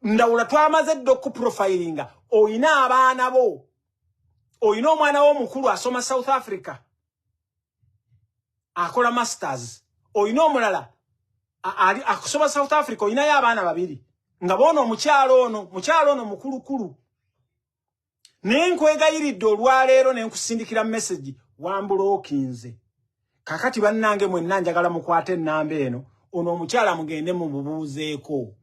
S1: Ndawula twamaze dde okuprofilinga oyina abaana bo. Oyina omwana wo mukulu asoma South Africa. Akola masters. Oyina omulala akusoma South Africa oyina y'abaana babiri. Nga bono omukyalo ono mukulukulu. Nenkwegayiridde olwaleero nenkusindikira message wambulookinze. Kakati bannange mwenna njagala mukwate ennamba eno ono omukyala mugende mumubuuzeeko.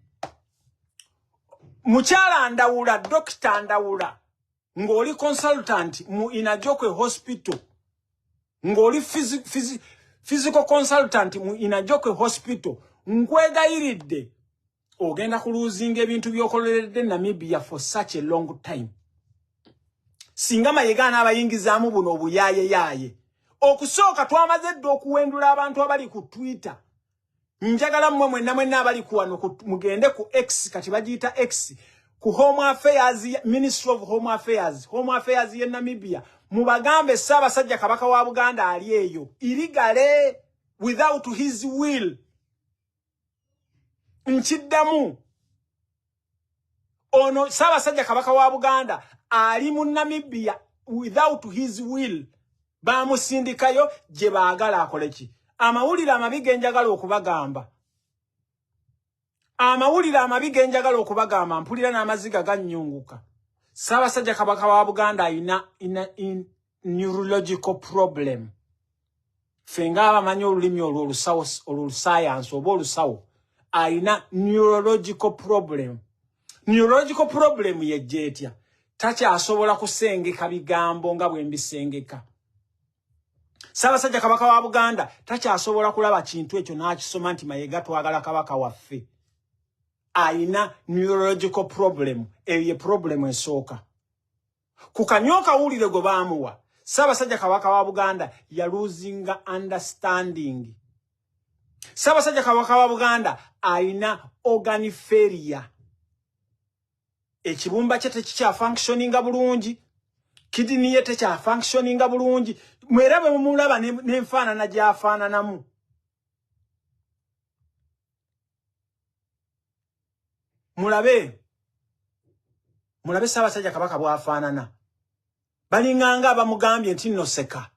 S1: Mukyala Ndawula, Dr. Ndawula, ng'oli consultant mu Inajokwe Hospital, ng'oli physical consultant mu Inajokwe Hospital, nkwegayiridde ogenda kuluzinga ebintu by'okoleredde Namibia for such a long time. Singa Mayiga n'abayingizaamu buno obuyaaye. Okusooka twamaze dde okuwendula abantu abali ku Twitter. Njagala mmwe mwenna abali kuwano mugende ku X kati bagiyita X ku Home Affairs Ministry of Home Affairs ye Namibia mubagambe Ssaabasajja Kabaka wa Buganda ali eyo illegally without his will. Nchiddamu ono Ssaabasajja Kabaka wa Buganda ali mu Namibia without his will. Bamusindikayo gye baagala akoleki. Amawulire amabi genjagala okubagamba. Mpulira n'amaziga gannyunguka. Ssaabasajja Kabaka wa Buganda ayina neurological problem. Fenga abamanyi olulimi olusayansi oba olusawo. Ayina neurological problem. Neurological problem ye jetya. Takyasobola kusengeka bigambo nga bwe mbisengeka. Ssaabasajja Kabaka wa Buganda takyasobola kulaba kintu ekyo n'akisoma nti Mayiga twagala Kabaka waffe. Ayina neurological problem. Eyo ye problem esooka. Ku kanyoka wulire gwe baamuwa Ssaabasajja Kabaka wa Buganda ya losing understanding. Ssaabasajja Kabaka wa Buganda ayina organ failure. Ekibumba kye tekikya functioninga bulungi. Kidini ye tekya functioninga bulungi. Mwerabe mumulaba n'enfaanana gy'afaananamu. Mulabe Ssaabasajja Kabaka bw'afaanana. Balinganga abamugambye nti nno seka.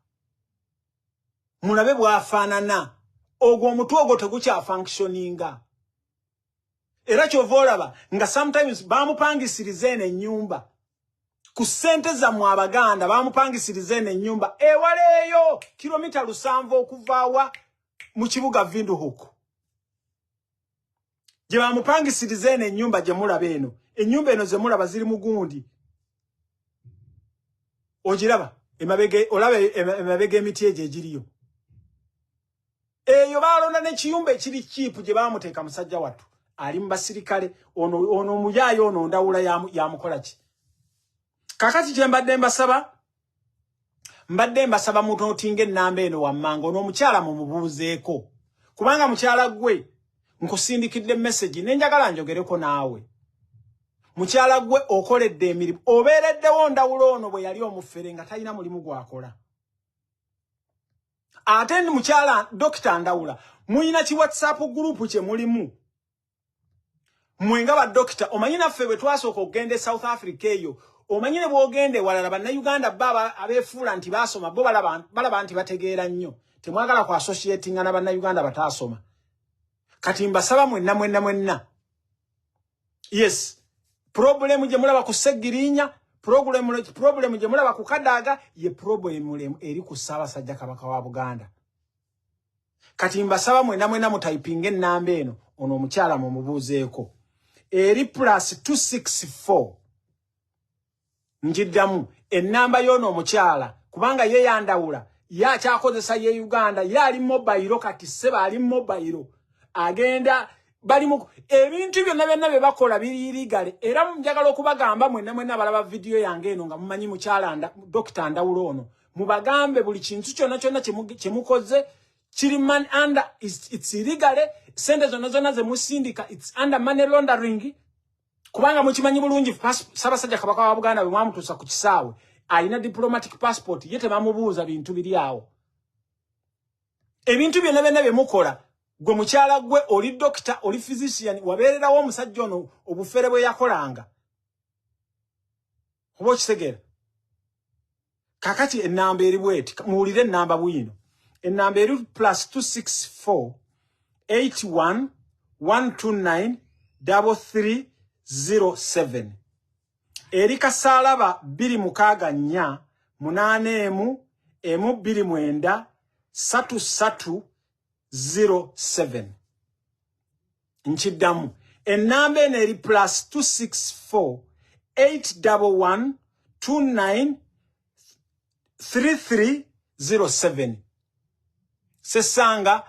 S1: Mulabe bw'afaanana. Ogwo omutwe ogwo tegukya functioninga. Era kyova olaba nga sometimes bamupangisiriza eno ennyumba. Ku ssente zammwe Abaganda bamupangisiriza eno ennyumba ewaleeyo kilomita 7 okuvaawa mu kibuga Windhoek. Gye bamupangisiriza eno ennyumba gye mulaba eno. Ennyumba eno ze mulaba ziri mu gundi. Ogiraba emabega emiti egyo egiriyo. Eyo baalonda n'ekiyumba ekiri kiipu gye baamuteeka musajja wattu. Ali mu basirikale ono muyaayo ono Ndawula yamukola ki? Kakati kye mbadde mbasaba mutotinga ennamba eno wammanga n'omukyala mumubuuzeeko. Kubanga mukyala gwe nkusindikidde message nenjagala njogereko naawe. Mukyala gwe okoledde emirimu. Obeereddewo Ndawula ono bwe yali omufere nga talina mulimu gwakola. Ate mukyala Dr. Ndawula muyina ki WhatsApp group kye mulimu mwenga ba doctor omanyi naffe bwe twasooka okugenda South Africa eyo omanyine bwogende walala bannayuganda baba abeefuula nti basoma bo balaba nti bategeera nnyo temwagala ku associating na bannayuganda bataasoma kati mbasaba mwenna yes problem gye mulaba ku Segirinya problem gye mulaba ku Kadaga ye problem eri ku Ssaabasajja Kabaka wa Buganda kati mbasaba mwenna mutaipinge ennamba eno ono omukyala mu mubuuzeeko eri +264 njiddamu ennamba y'ono omukyala kubanga ye yandawula yakyakozesa ye Uganda yali mobile kati seba ali mobile agenda bali mu ebintu byonna bye bakola biri ligale era njagala okubagamba mwenna balaba video yange eno nga mumanyi mukyala Dr. Ndawulo ono mubagambe buli kintu kyonna kyemukoze kiri man under it's illegal sente zonna ze musindika it's under money laundering kubanga mukimanyi bulungi Ssaabasajja Kabaka wa Buganda bwe mwamutuusa ku kisaawe alina diplomatic passport ye tebamubuuza bintu biri awo ebintu byonna bye mukola gwe mukyala gwe oli doctor oli physician wabeererawo omusajja ono obufere bwe yakolanga oba okitegera kakati ennamba eri bweti muwulire ennamba bwino ennamba eri +264 81 129 3307 eri Kasaalaba 264 8 1 2 3307 nchiddamu ennamba eno eri +264 811 29 3307 sesanga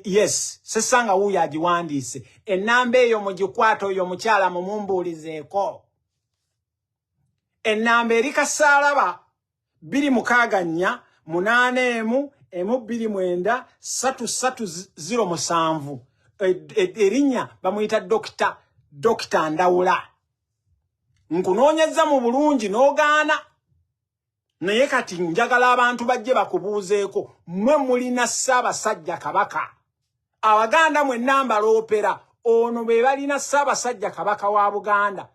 S1: yes sesanga wuyo agiwandiise ennamba eyo mugikwata oyo mukyala mumumbuulizeeko ennamba eri Kasaalaba 264 8 1 2 erinnya bamuyita Dr. Ndawula nkunoonyeza mu bulungi n'ogaana naye kati njagala abantu bajje bakubuuzeeko mwe mulina Ssaabasajja Kabaka Abaganda mwenna mbaloopera ono be balina Ssaabasajja Kabaka wa Buganda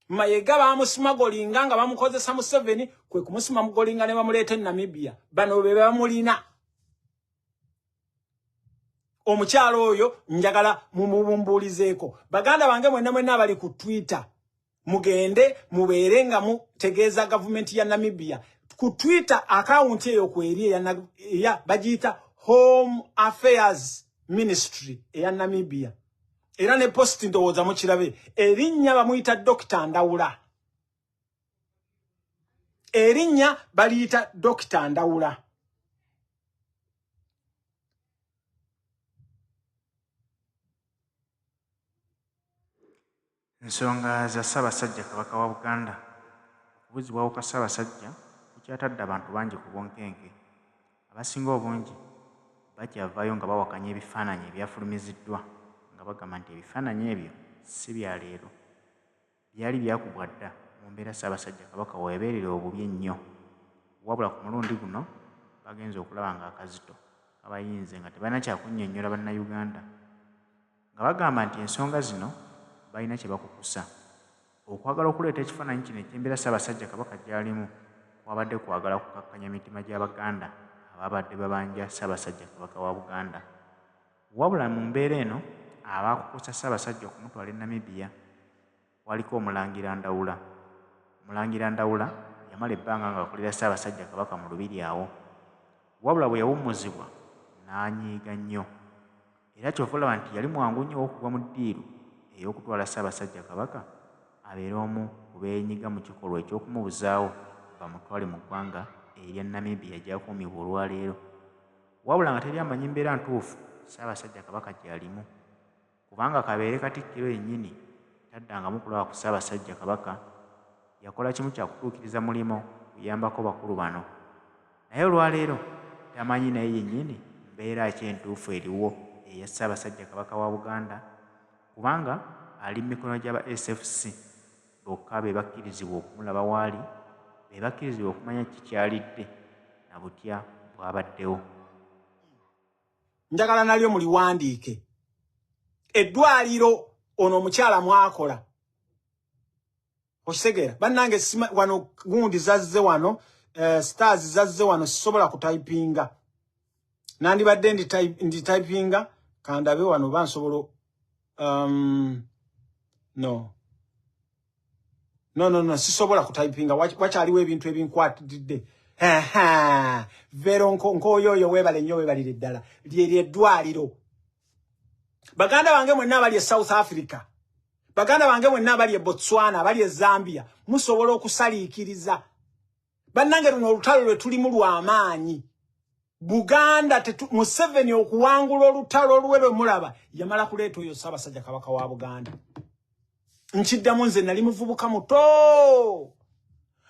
S1: Mayega bamusmagolinga nga bamukozesa mu 7 kwe kumusmagolinga ne bamuleeta Namibia bano be bamulina omukyalo oyo njagala mumubumbulizeeko Baganda bange mwenna abali ku Twitter mugende mubeerenga mutegeeza government ya Namibia ku Twitter account eyo kweri ya bagita Home Affairs Ministry ya Namibia era ne post ndowooza mu kirabe erinnya bamuyita Dr. Ndawula erinnya baliyita Dr. Ndawula
S5: ensonga za Ssaabasajja Kabaka wa Buganda okubuzibwawo kwa Ssaabasajja kukyatadde abantu bangi ku bwonkenke abasinga obungi bakyavaayo nga bawakanya ebifaananyi ebyafulumiziddwa nga bagamba nti ebifaananyi ebyo si bya leero byali byakubwa dda mu mbeera Ssaabasajja Kabaka weebeerera obubi ennyo wabula ku mulundi guno bagenze okulaba ng'akazito kabayinze nga tebalina kyakunnyonnyola bannayuganda nga bagamba nti ensonga zino balina kye bakukusa okwagala okuleeta ekifaananyi kino eky'embeera Ssaabasajja Kabaka gy'alimu kwabadde kwagala kukakkanya mitima gy'Abaganda ababadde babanja Ssaabasajja Kabaka wa Buganda wabula mu mbeera eno abaakukusa Ssaabasajja okumutwala e Namibia waliko Omulangira Ndawula. Omulangira Ndawula yamala ebbanga ng'akolera Ssaabasajja Kabaka mu lubiri awo wabula bwe yawummuzibwa n'anyiiga nnyo era kyova olaba nti yali mwangu nnyo okugwa mu ddiiru ey'okutwala Ssaabasajja Kabaka abeere omu ku beenyiga mu kikolwa eky'okumubuzaawo bamutwale mu ggwanga erya Namibia gyakuumibwa olwaleero wabula nga teri amanyi mbeera ntuufu Ssaabasajja Kabaka gy'alimu kubanga kabeere Katikkiro yennyini taddangamu kulaba ku Ssaabasajja Kabaka yakola kimu kyakutuukiriza mulimo kuyambako bakulu bano naye olwaleero tamanyi naye yennyini mbeera ki entuufu eriwo eya Ssaabasajja Kabaka wa Buganda kubanga ali mu mikono gy'aba SFC bokka be bakkirizibwa okumulaba waali be bakkirizibwa okumanya kikyalidde na butya bwabaddewo
S1: njagala nalyo muliwandiike. Eddwaliro ono omukyala mwakola. Okitegera bannange wano gundi zazze wano stars zazze wano sisobola kutypinga. Nandibadde ndi typinga kandabe wano bansobolo no sisobola kutypinga wakyaliwo ebintu ebinkwatidde. Vero nkoyoyo webale nnyo webalire ddala lyeddwaliro. Baganda bange mwenna abali e South Africa, baganda bange mwenna abali e Botswana, abali e Zambia, musobola okusaliikiriza. Bannange luno olutalo lwe tulimu lw'amaanyi. Buganda Museveni okuwangula olutalo oluwe lwe mulaba yamala kuleeta oyo Ssaabasajja Kabaka wa Buganda. Nkiddamu nze nali muvubuka muto.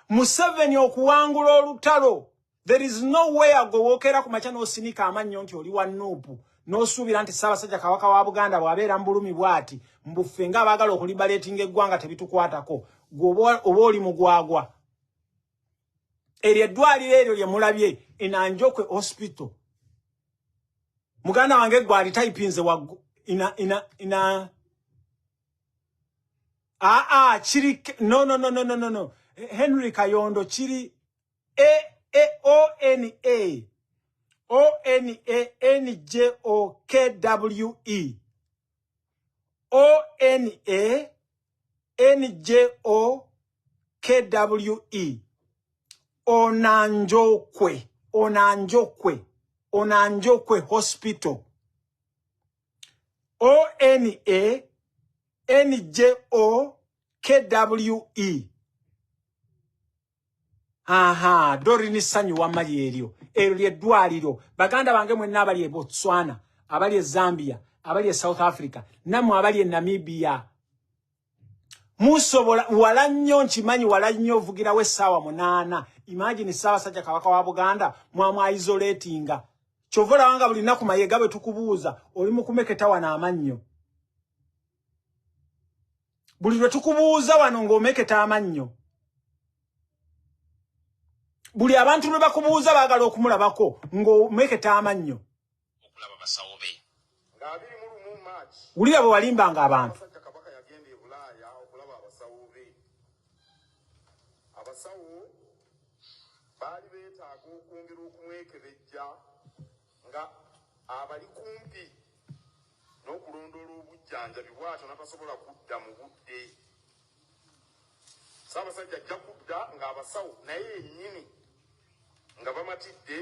S1: Museveni okuwangula olutalo. There is no way agowokera ku macha n'osinika amannyo nti oli wa Nuupu. N'osuubira nti Ssaabasajja Kabaka wa Buganda bw'abeera mbulumi bw'ati mbuffe nga abaagala okulibaleetinga eggwanga tebitukwatako oba oli mugwagwa. Eryo eddwaliro eryo lye mulabye Enanjokwe Hospital. Muganda wange gwali typinze chiri no Henry Kayondo chiri ONANJOKWE ONANJOKWE Onanjokwe Hospital. ONANJOKWE. Dorini sanyu wamali eryo. Eryo lyeddwaliro. Baganda bange mwenna abali e Botswana, abali e Zambia, abali e South Africa, namwe abali e Namibia. Musobola wala nnyo nkimanyi wala nnyo ovugirawo essaawa 8. Imagine Ssaabasajja Kabaka wa Buganda mwamwa isolatinga. Kyovola wanga buli nnaku Mayiga bwe tukubuuza oli mu kumeketa wano amannyo. Buli lwe tukubuuza wano ng'omeketa amannyo. Buli abantu lwe bakubuuza baagala okumulabako ng'omeketa amannyo.
S3: Okulaba basawo be.
S4: Ng'abiri mu lumu March.
S1: Wulira bwe walimbanga abantu.
S4: Kabaka yagenda e Bulaaya okulaba abasawo be. Abasawo baali beetaaga okwongera okumwekebejja nga abali kumpi n'okulondoola obujjanjabi bw'atyo n'atasobola kudda mu budde. Ssaabasajja ajja kudda ng'abasawo naye yennyini nga bamatidde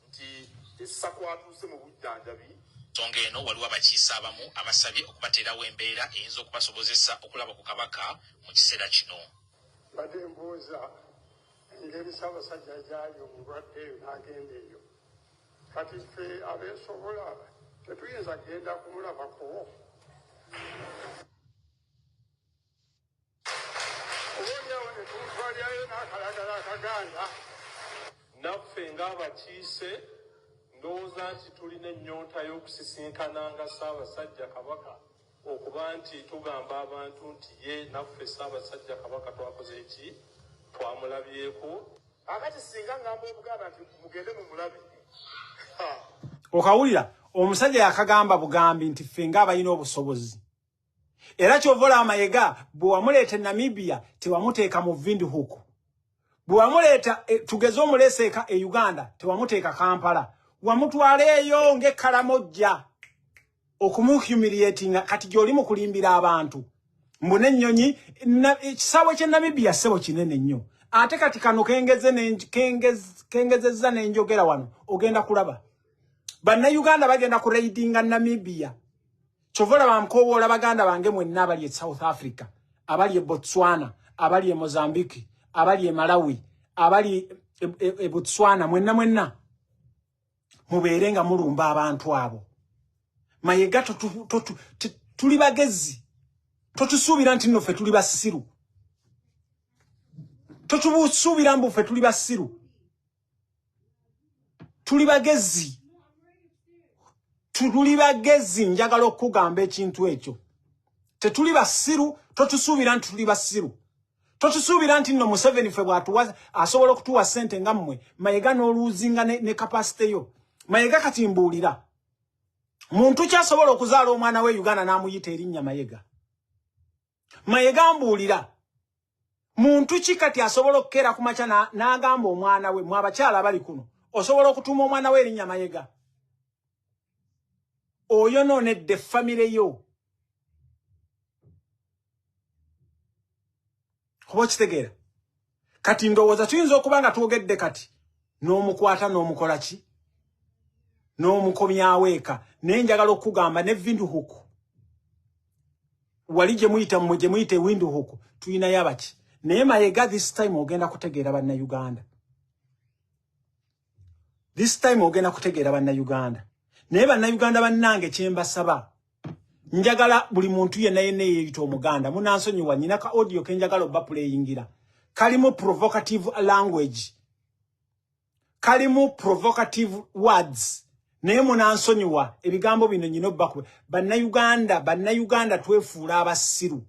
S4: nti essaku atuuse mu bujjanjabi.
S3: Nsonga eno waliwo abakiise abamu abasabye okubateerawo embeera eyinza okubasobozesa okulaba ku kabaka mu kiseera kino.
S6: Badde mbuuza engeri Ssaabasajja gyali omulwadde eyo n'agenda eyo. Kati ffe abeesobola tetuyinza genda kumulabako. Oboolyawo ne tumutwalirayo n'akalagala akaganda.
S7: Naffe ng'abakiise ndowooza nti tulina ennyonta y'okusisinkananga Ssaabasajja Kabaka okuba nti tugamba abantu nti ye naffe Ssaabasajja Kabaka twakoze ki twamulabyeko.
S4: Akati singa ngamba obuganda nti mugende mu mulabe.
S1: Okawulira omusajja yakagamba bugambi nti ffe ng'abalina obusobozi. Era kyovola Mayiga bwe wamuleeta e Namibia tewamuteeka mu Windhoek. Bwe wamuleeta tugeze omuleeseeka e Uganda tewamuteeka Kampala. Wamutwala eyo ng'ekkalamojja okumuhumiliatinga kati gy'oli mu kulimbira abantu. Mbune ennyonyi ekisaawe ky'e Namibia ssebo kinene nnyo. Ate kati kano kengezezza n'enjogera wano ogenda kulaba. Bannayuganda bagenda ku raidinga Namibia. Kyovola bamukoboola baganda bange mwenna abali e South Africa, abali e Botswana, abali e Mozambique, abali e Malawi, abali e Botswana, mwenna mubeere nga mulumba abantu abo. Mayiga tuli bagezi. Totusuubira nti nno ffe tuli basiru. Totusuubira mbu ffe tuli basiru. Tuli bagezi. Tuli bagezi njagala okugamba ekintu ekyo. Tetuli basiru, totusuubira nti tuli basiru. Totusuubira nti nno Museveni ffe bw'atuwa asobola okutuwa ssente nga mmwe Mayiga n'oluuzinga ne kapasite yo. Mayiga kati mbuulira. muntu kyasobola okuzaala omwana we Uganda n'amuyita erinnya Mayega. Mayega mbuulira. Muntu ki kati asobola okukera ku makya n'agamba omwana we, mwabakyala bali kuno, osobola okutuuma omwana we erinnya Mayega. Oyo noonedde famire yo. Kuba kitegeera. Kati ndowooza tuyinza okuba nga twogedde kati n'omukwata n'omukola ki? N'omukomya aweeka. Naye njagala okugamba ne Windhoek. Wali gye muyite Windhoek tuyina yabaki. Naye Mayega this time ogenda kutegeera bannayuganda. This time ogenda kutegeera bannayuganda. Naye bannayuganda bannange kye mbasaba. Njagala buli muntu yenna yeeyita omuganda. Munansonyiwa nyina ka audio ke njagala obba playingira. Kalimu provocative language. Kalimu provocative words. Naye munansonyiwa ebigambo bino nyina obba ku bannayuganda twefuula abasiru.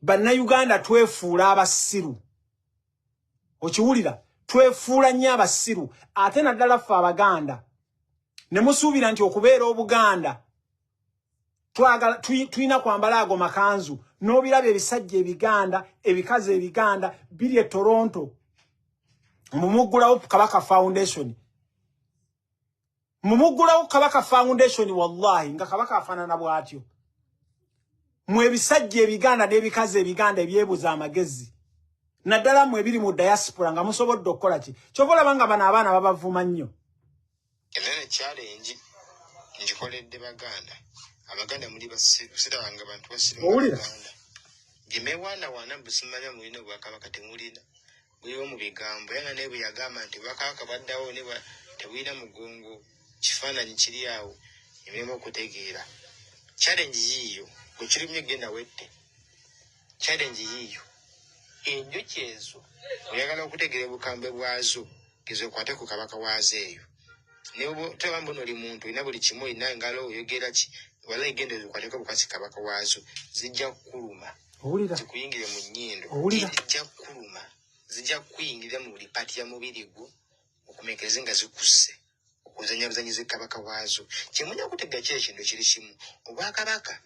S1: Bannayuganda twefuula abasiru. Okiwulira? Twefuula nnyo abasiru. Ate naddala ffe Abaganda ne musuubira nti okubeera Obuganda tuyina kwambala ago makanzu n'obiraba ebisajja ebiganda ebikazi ebiganda biri e Toronto mumuggulawo Kabaka Foundation. Mumuggulawo Kabaka Foundation wallahi nga Kabaka afaanana bw'atyo. Mwe bisajja ebiganda n'ebikazi ebiganda ebyebuza amagezi. Naddala mwe biri mu diaspora nga musobodde okukola ki? Kyovola banga bano abaana babavuma nnyo.
S8: Enene challenge njikoledde Baganda. Abaganda muri basira banga bantu basira Baganda. Gimewana wana busimanya mulino bwakabaka temulina. Bwiyo mu bigambo yanga ne buyagamba nti bakabaka baddawo ne tewina mugongo kifaananyi kiri awo emirimu okutegeera. Challenge yiyo kukirimye genda wette. Challenge yiyo enjuki ezo oyagala okutegeera bukambe bwazo gizokwate ku kabaka waazeeyo. Nebo tebambono oli muntu ina buli kimu ina ngalo oyogera ki wala igende zikwateka bukasi kabaka waazo zijja kuluma.
S1: Owulira
S8: zikuyingire mu nnyindo.
S1: Zijja
S8: kuluma. Zijja kuyingirira mu lipati ya mubiri gwo okumekereza nga zikusse. Okuzanyabuzanyiza kabaka waazo. Kimunya kutegeka kye kintu kiri kimu. Obwakabaka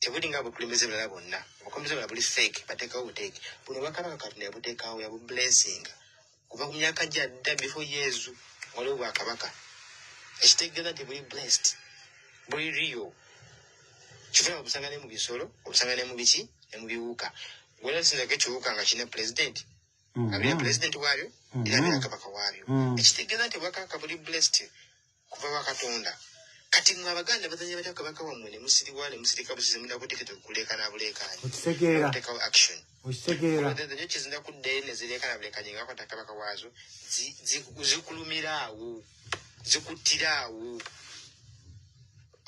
S8: tebuli nga bukulembeze balala bonna. Obukulembeze balala buli fake batekawo buteeke. Buno bakabaka Katonda yabuteekawo yabu blessing. Kuva ku myaka gyadda before Yesu waliwo bwakabaka. Ekitegeeza nti buli blessed. Buli real. Kifuna obusangane mu bisolo, obusangane mu biki, ne mu biwuka. Wala sinzake kiwuka nga kine president. Abira president wabyo, era kabaka wabyo. Ekitegeeza nti bwakabaka buli blessed kuva kwa Katonda. Kati mwa Abaganda bazanya batya kabaka wamwe ne musiriwale musirika busize munda kutekete kuleka na bulekanye.
S1: Okitegeera.
S8: Take action.
S1: Okitegeera.
S8: Ndio kizinda kudde ne zireka na bulekanye nga kwata kabaka wazo zikulumirawo. Zikutirawo.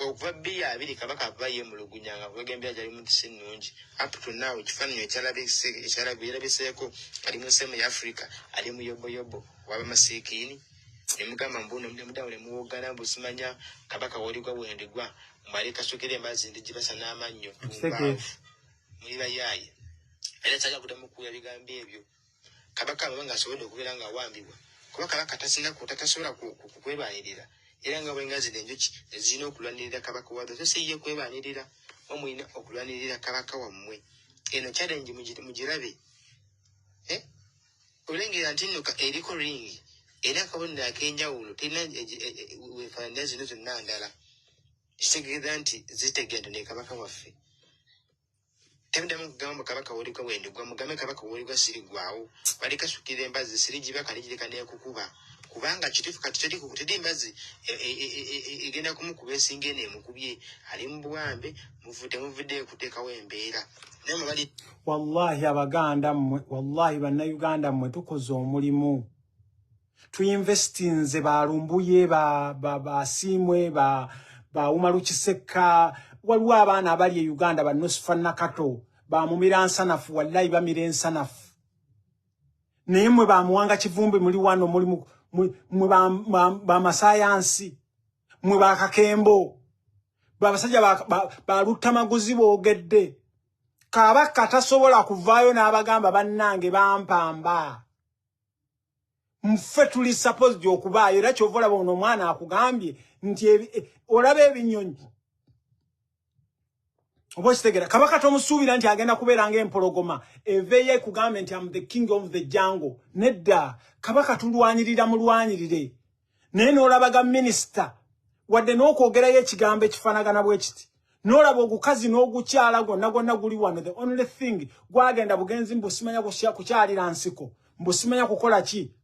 S8: Okuva bia abiri kabaka baye mulugunyanga bwegembya jali mu kisinungi up to now kifanyo ekyalabiseeko ali mu semu ya Africa ali mu yobo waba masikini nemugamba mbuno mudawule muwogana busimanya kabaka wali kwa bwendigwa mbali kasukire embazi ndijibasa n'amannyo muri bayaye era kyaka kutamukuya bigambo ebyo kabaka abanga asobodde okubeera nga awambibwa kuba kabaka tatasobola kukwebanirira era nga bwengazi enjuki ezina okulwanirira kabaka wazo tosiye kwebanirira omwina okulwanirira kabaka wammwe eno challenge mugirabe olengera nti nno eriko ringi era kabonero akenjawulo tena wefaanira zino zonna ndala kitegeeza nti zitegenda ne kabaka waffe temuddamu kugamba kabaka woliko bwendigwa mugambe kabaka woliko sirigwawo bali kasukira embazi sirigiba kanigireka nekukuba kubanga kitufu kati tedi embazi egenda kumukuba esinga eno emukubye ali mu buwambe muvudde kuteekawo embeera naye bali
S1: wallahi Abaganda mmwe wallahi bannayuganda mmwe tukoze omulimu tuinvestinze balumbuye basiimwe ba Umaru Kiseka waliwo abaana abali e Uganda ba Nosifa Nakato ba mumira nsanafu wallahi bamira ensanafu naye mmwe bamuwanga Kivumbi muli wano mulimu mwe ba masayansi mwe ba Kakembo babasajja ba Lutamaguzi boogedde kabaka tasobola kuvaayo n'abagamba bannange bampamba mfe tuli supposed okubaayo era kyovola bono omwana akugambye nti olabe ebinyonyi obochitegera kabaka tomusuubira nti agenda kubeera ng'empologoma eveye kugambe nti am the king of the jungle nedda kabaka tulwanirira mulwanyirire naye n'olabaga minisita wadde n'okwogerayo ekigambo ekifaanagana bwe kiti n'olaba ogukazi n'ogukyala gonna guli wano the only thing gwagenda bugenzi mbusimanya kukyalira nsiko mbusimanya kukola ki.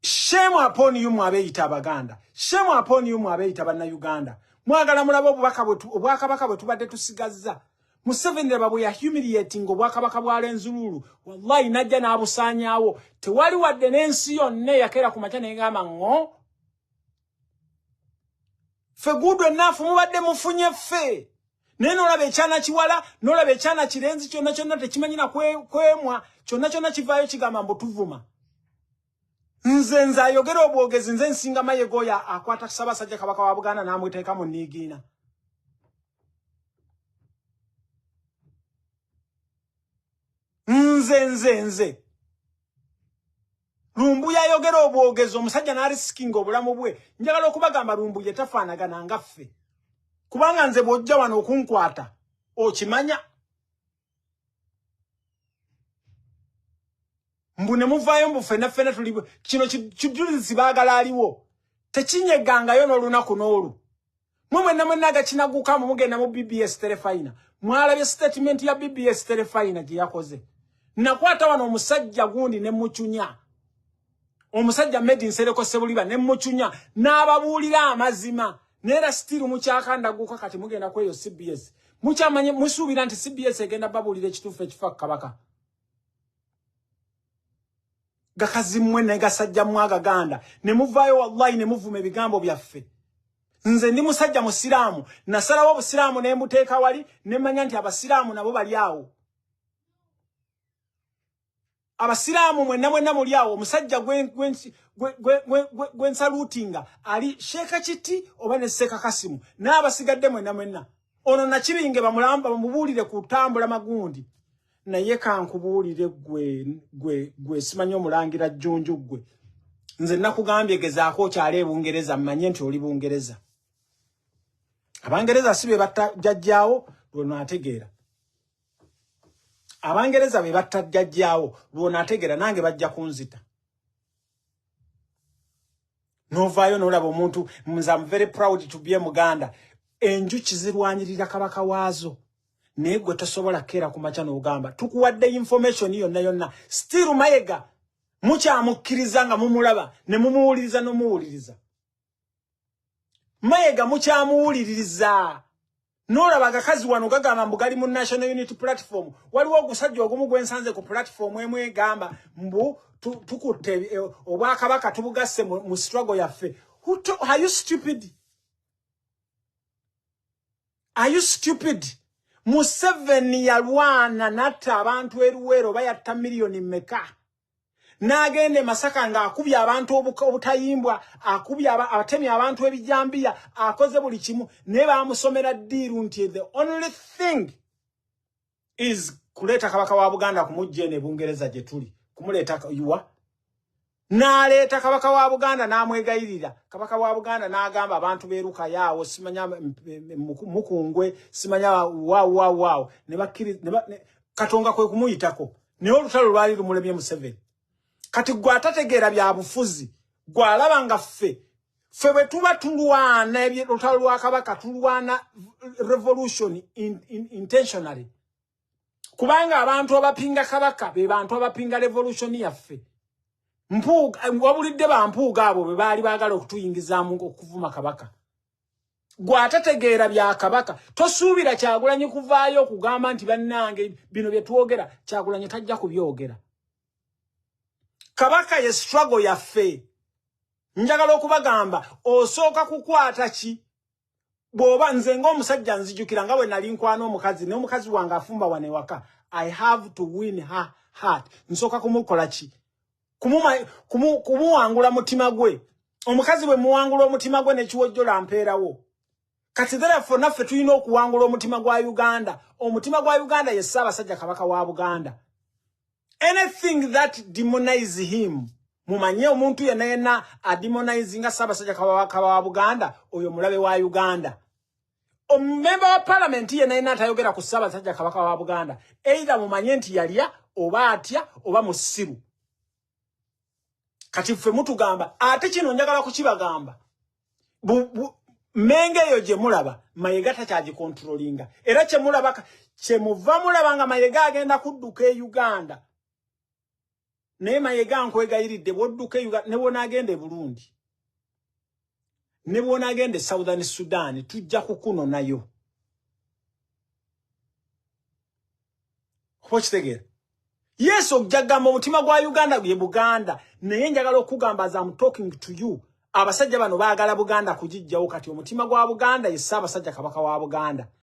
S1: Shame upon you mwabeyita abaganda, shame upon you mwabeyita bannayuganda. Mwagala mulaba obwakabaka bwe tubadde tusigazza. Museveni bwe ya humiliating obwakabaka bwa Lenzululu, wallahi najja n'abusaanyaawo. Tewali wadde n'ensi yonna yakeera ku makya n'egamba ngo fe gudwe nafu mubadde mufunye ffe. Naye n'olaba ekyana kiwala, n'olaba ekyana kirenzi kyonna tekimanyina kwemwa, kyonna kivaayo kigamba mbu tuvuma. Nze ayogera obwogezi nze nsinga Mayego ya akwata Ssaabasajja Kabaka wa Buganda n'amwiteeka mu Niigiina. Nze Lumbuye ayogera obwogezi omusajja n'arisikinga obulamu bwe. Njagala okubagamba Lumbuye tafaanagana nga ffe. Kubanga nze bw'ojja wano okunkwata okimanya. Mbune muvaayo mbu ffenna tuli kino kijulizi baagala aliwo. Tekinyegangayo n'olunaku n'olu. Mwenna agakinaguka mugenda mu BBS Terefayina. Mwalabye statement ya BBS Terefayina gye yakoze. Nakwata wano omusajja gundi ne muchunya. Omusajja Medi Nsereko Sebuliba ne muchunya n'ababuulira amazima. Nera stiru mukyakandaguka kati mugenda kweyo CBS. Mukyamanye musuubira nti CBS egenda babuulira ekituufu ekifa Kabaka. Gakazi mmwe ne gasajja mwagaganda ne muvaayo wallahi ne muvuma ebigambo byaffe. Nze ndi musajja musiraamu nasalawo obusiraamu ne mbuteeka wali ne manya nti abasiraamu nabo bali awo. Abasiraamu mwenna muli awo omusajja gwen salutinga ali Sheeka Kiti oba ne Seeka Kasimu n'abasigadde mwenna. Ono nakibinge bamulamba bamubuulire ku tambula magundi. Naye kankubuulire gwe simanyi omulangira Jjunju gwe. Nze nakugambye gezaako okyali e Bungereza mmanye nti oli Bungereza. Abangereza si be batta jjajjaawo lw'onaategeera. Abangereza be batta jjajjaawo lw'onaategeera nange bajja kunzita. Novaayo n'olaba omuntu nze am very proud to be a Muganda. Enjuki zirwanyirira kabaka waazo. Naye gwe tosobola kera ku makya n'ogamba tukuwadde information yonna still Mayega mukyamukkiriza nga mumulaba ne mumuwuliriza n'omuwuliriza. Mayega mukyamuwuliriza n'olaba agakazi wano gagamba mbu gali mu National Unity Platform. Waliwo ogusajja ogumu gwe nsanze ku platform emu egamba mbu tukutte obwakabaka tubugasse mu struggle yaffe. Are you stupid? Are you stupid? Museveni yalwana natta abantu eruwero bayatta miliyoni mmeka. N'agende Masaka nga akubya abantu obutayimbwa, akubya abatemi abantu ebijambiya, akoze buli kimu ne bamusomera ddiiru nti the only thing is kuleeta kabaka wa Buganda kumujja ne Bungereza gye tuli. Kumuleeta yuwa. N'aleeta kabaka wa Buganda n'amwegayirira. Kabaka wa Buganda n'agamba abantu beeruka yaawo simanya mukungwe simanya waawo ne bakiri Katonga kwe kumuyitako. Ne olutalo lwali lumulemye Museveni. Kati gwatategeera bya bufuzi gwalaba nga ffe bwe tuba tulwana olutalo lwa kabaka tulwana revolution intentionally. Kubanga abantu abapinga kabaka be bantu abapinga revolution yaffe. Wabulidde bampuuga abo be baali baagala okutuyingizaamu okuvuma kabaka. Gwatategeera bya kabaka tosuubira Kyagulanyi kuvaayo okugamba nti bannange bino bye twogera Kyagulanyi tajja kubyogera. Kabaka ye struggle yaffe. Njagala okubagamba osooka kukwata ki bw'oba nze ng'omusajja nzijukira nga bwe nali nkwana omukazi n'omukazi wange afumba wane waka. I have to win her heart. Nsooka kumukola ki? Kumuwangula mutima gwe. Omukazi bwe muwangula omutima gwe nekiwojjola mpeerawo. Kati therefore naffe tulina okuwangula omutima gwa Uganda. Omutima gwa Uganda ye Ssaabasajja Kabaka wa Buganda. Anything that demonize him mumanye omuntu yenna ademonizinga Ssaabasajja Kabaka wa Buganda oyo mulabe wa Uganda. Omumemba wa parliament yenna atayogera ku Ssaabasajja Kabaka wa Buganda either mumanye nti yalya oba atya oba musiru. Kati ffe mutugamba ate kino njagala kukibagamba. Menge yo je mulaba Mayiga tachaji controllinga. Era che mulaba che muva mulaba nga Mayiga agenda kudduka e Uganda. Ne Mayiga nkwegayiridde bodduka e Uganda ne wona agende Burundi. Ne wona agende Southern Sudan tujja kukuno nayo. Hochitegera. Yes okujagamba omutima gwa Uganda gwe Buganda naye njagala okugamba as I'm talking to you. Abasajja bano baagala Buganda kujijjawo kati omutima gwa Buganda ye Ssaabasajja Kabaka wa Buganda.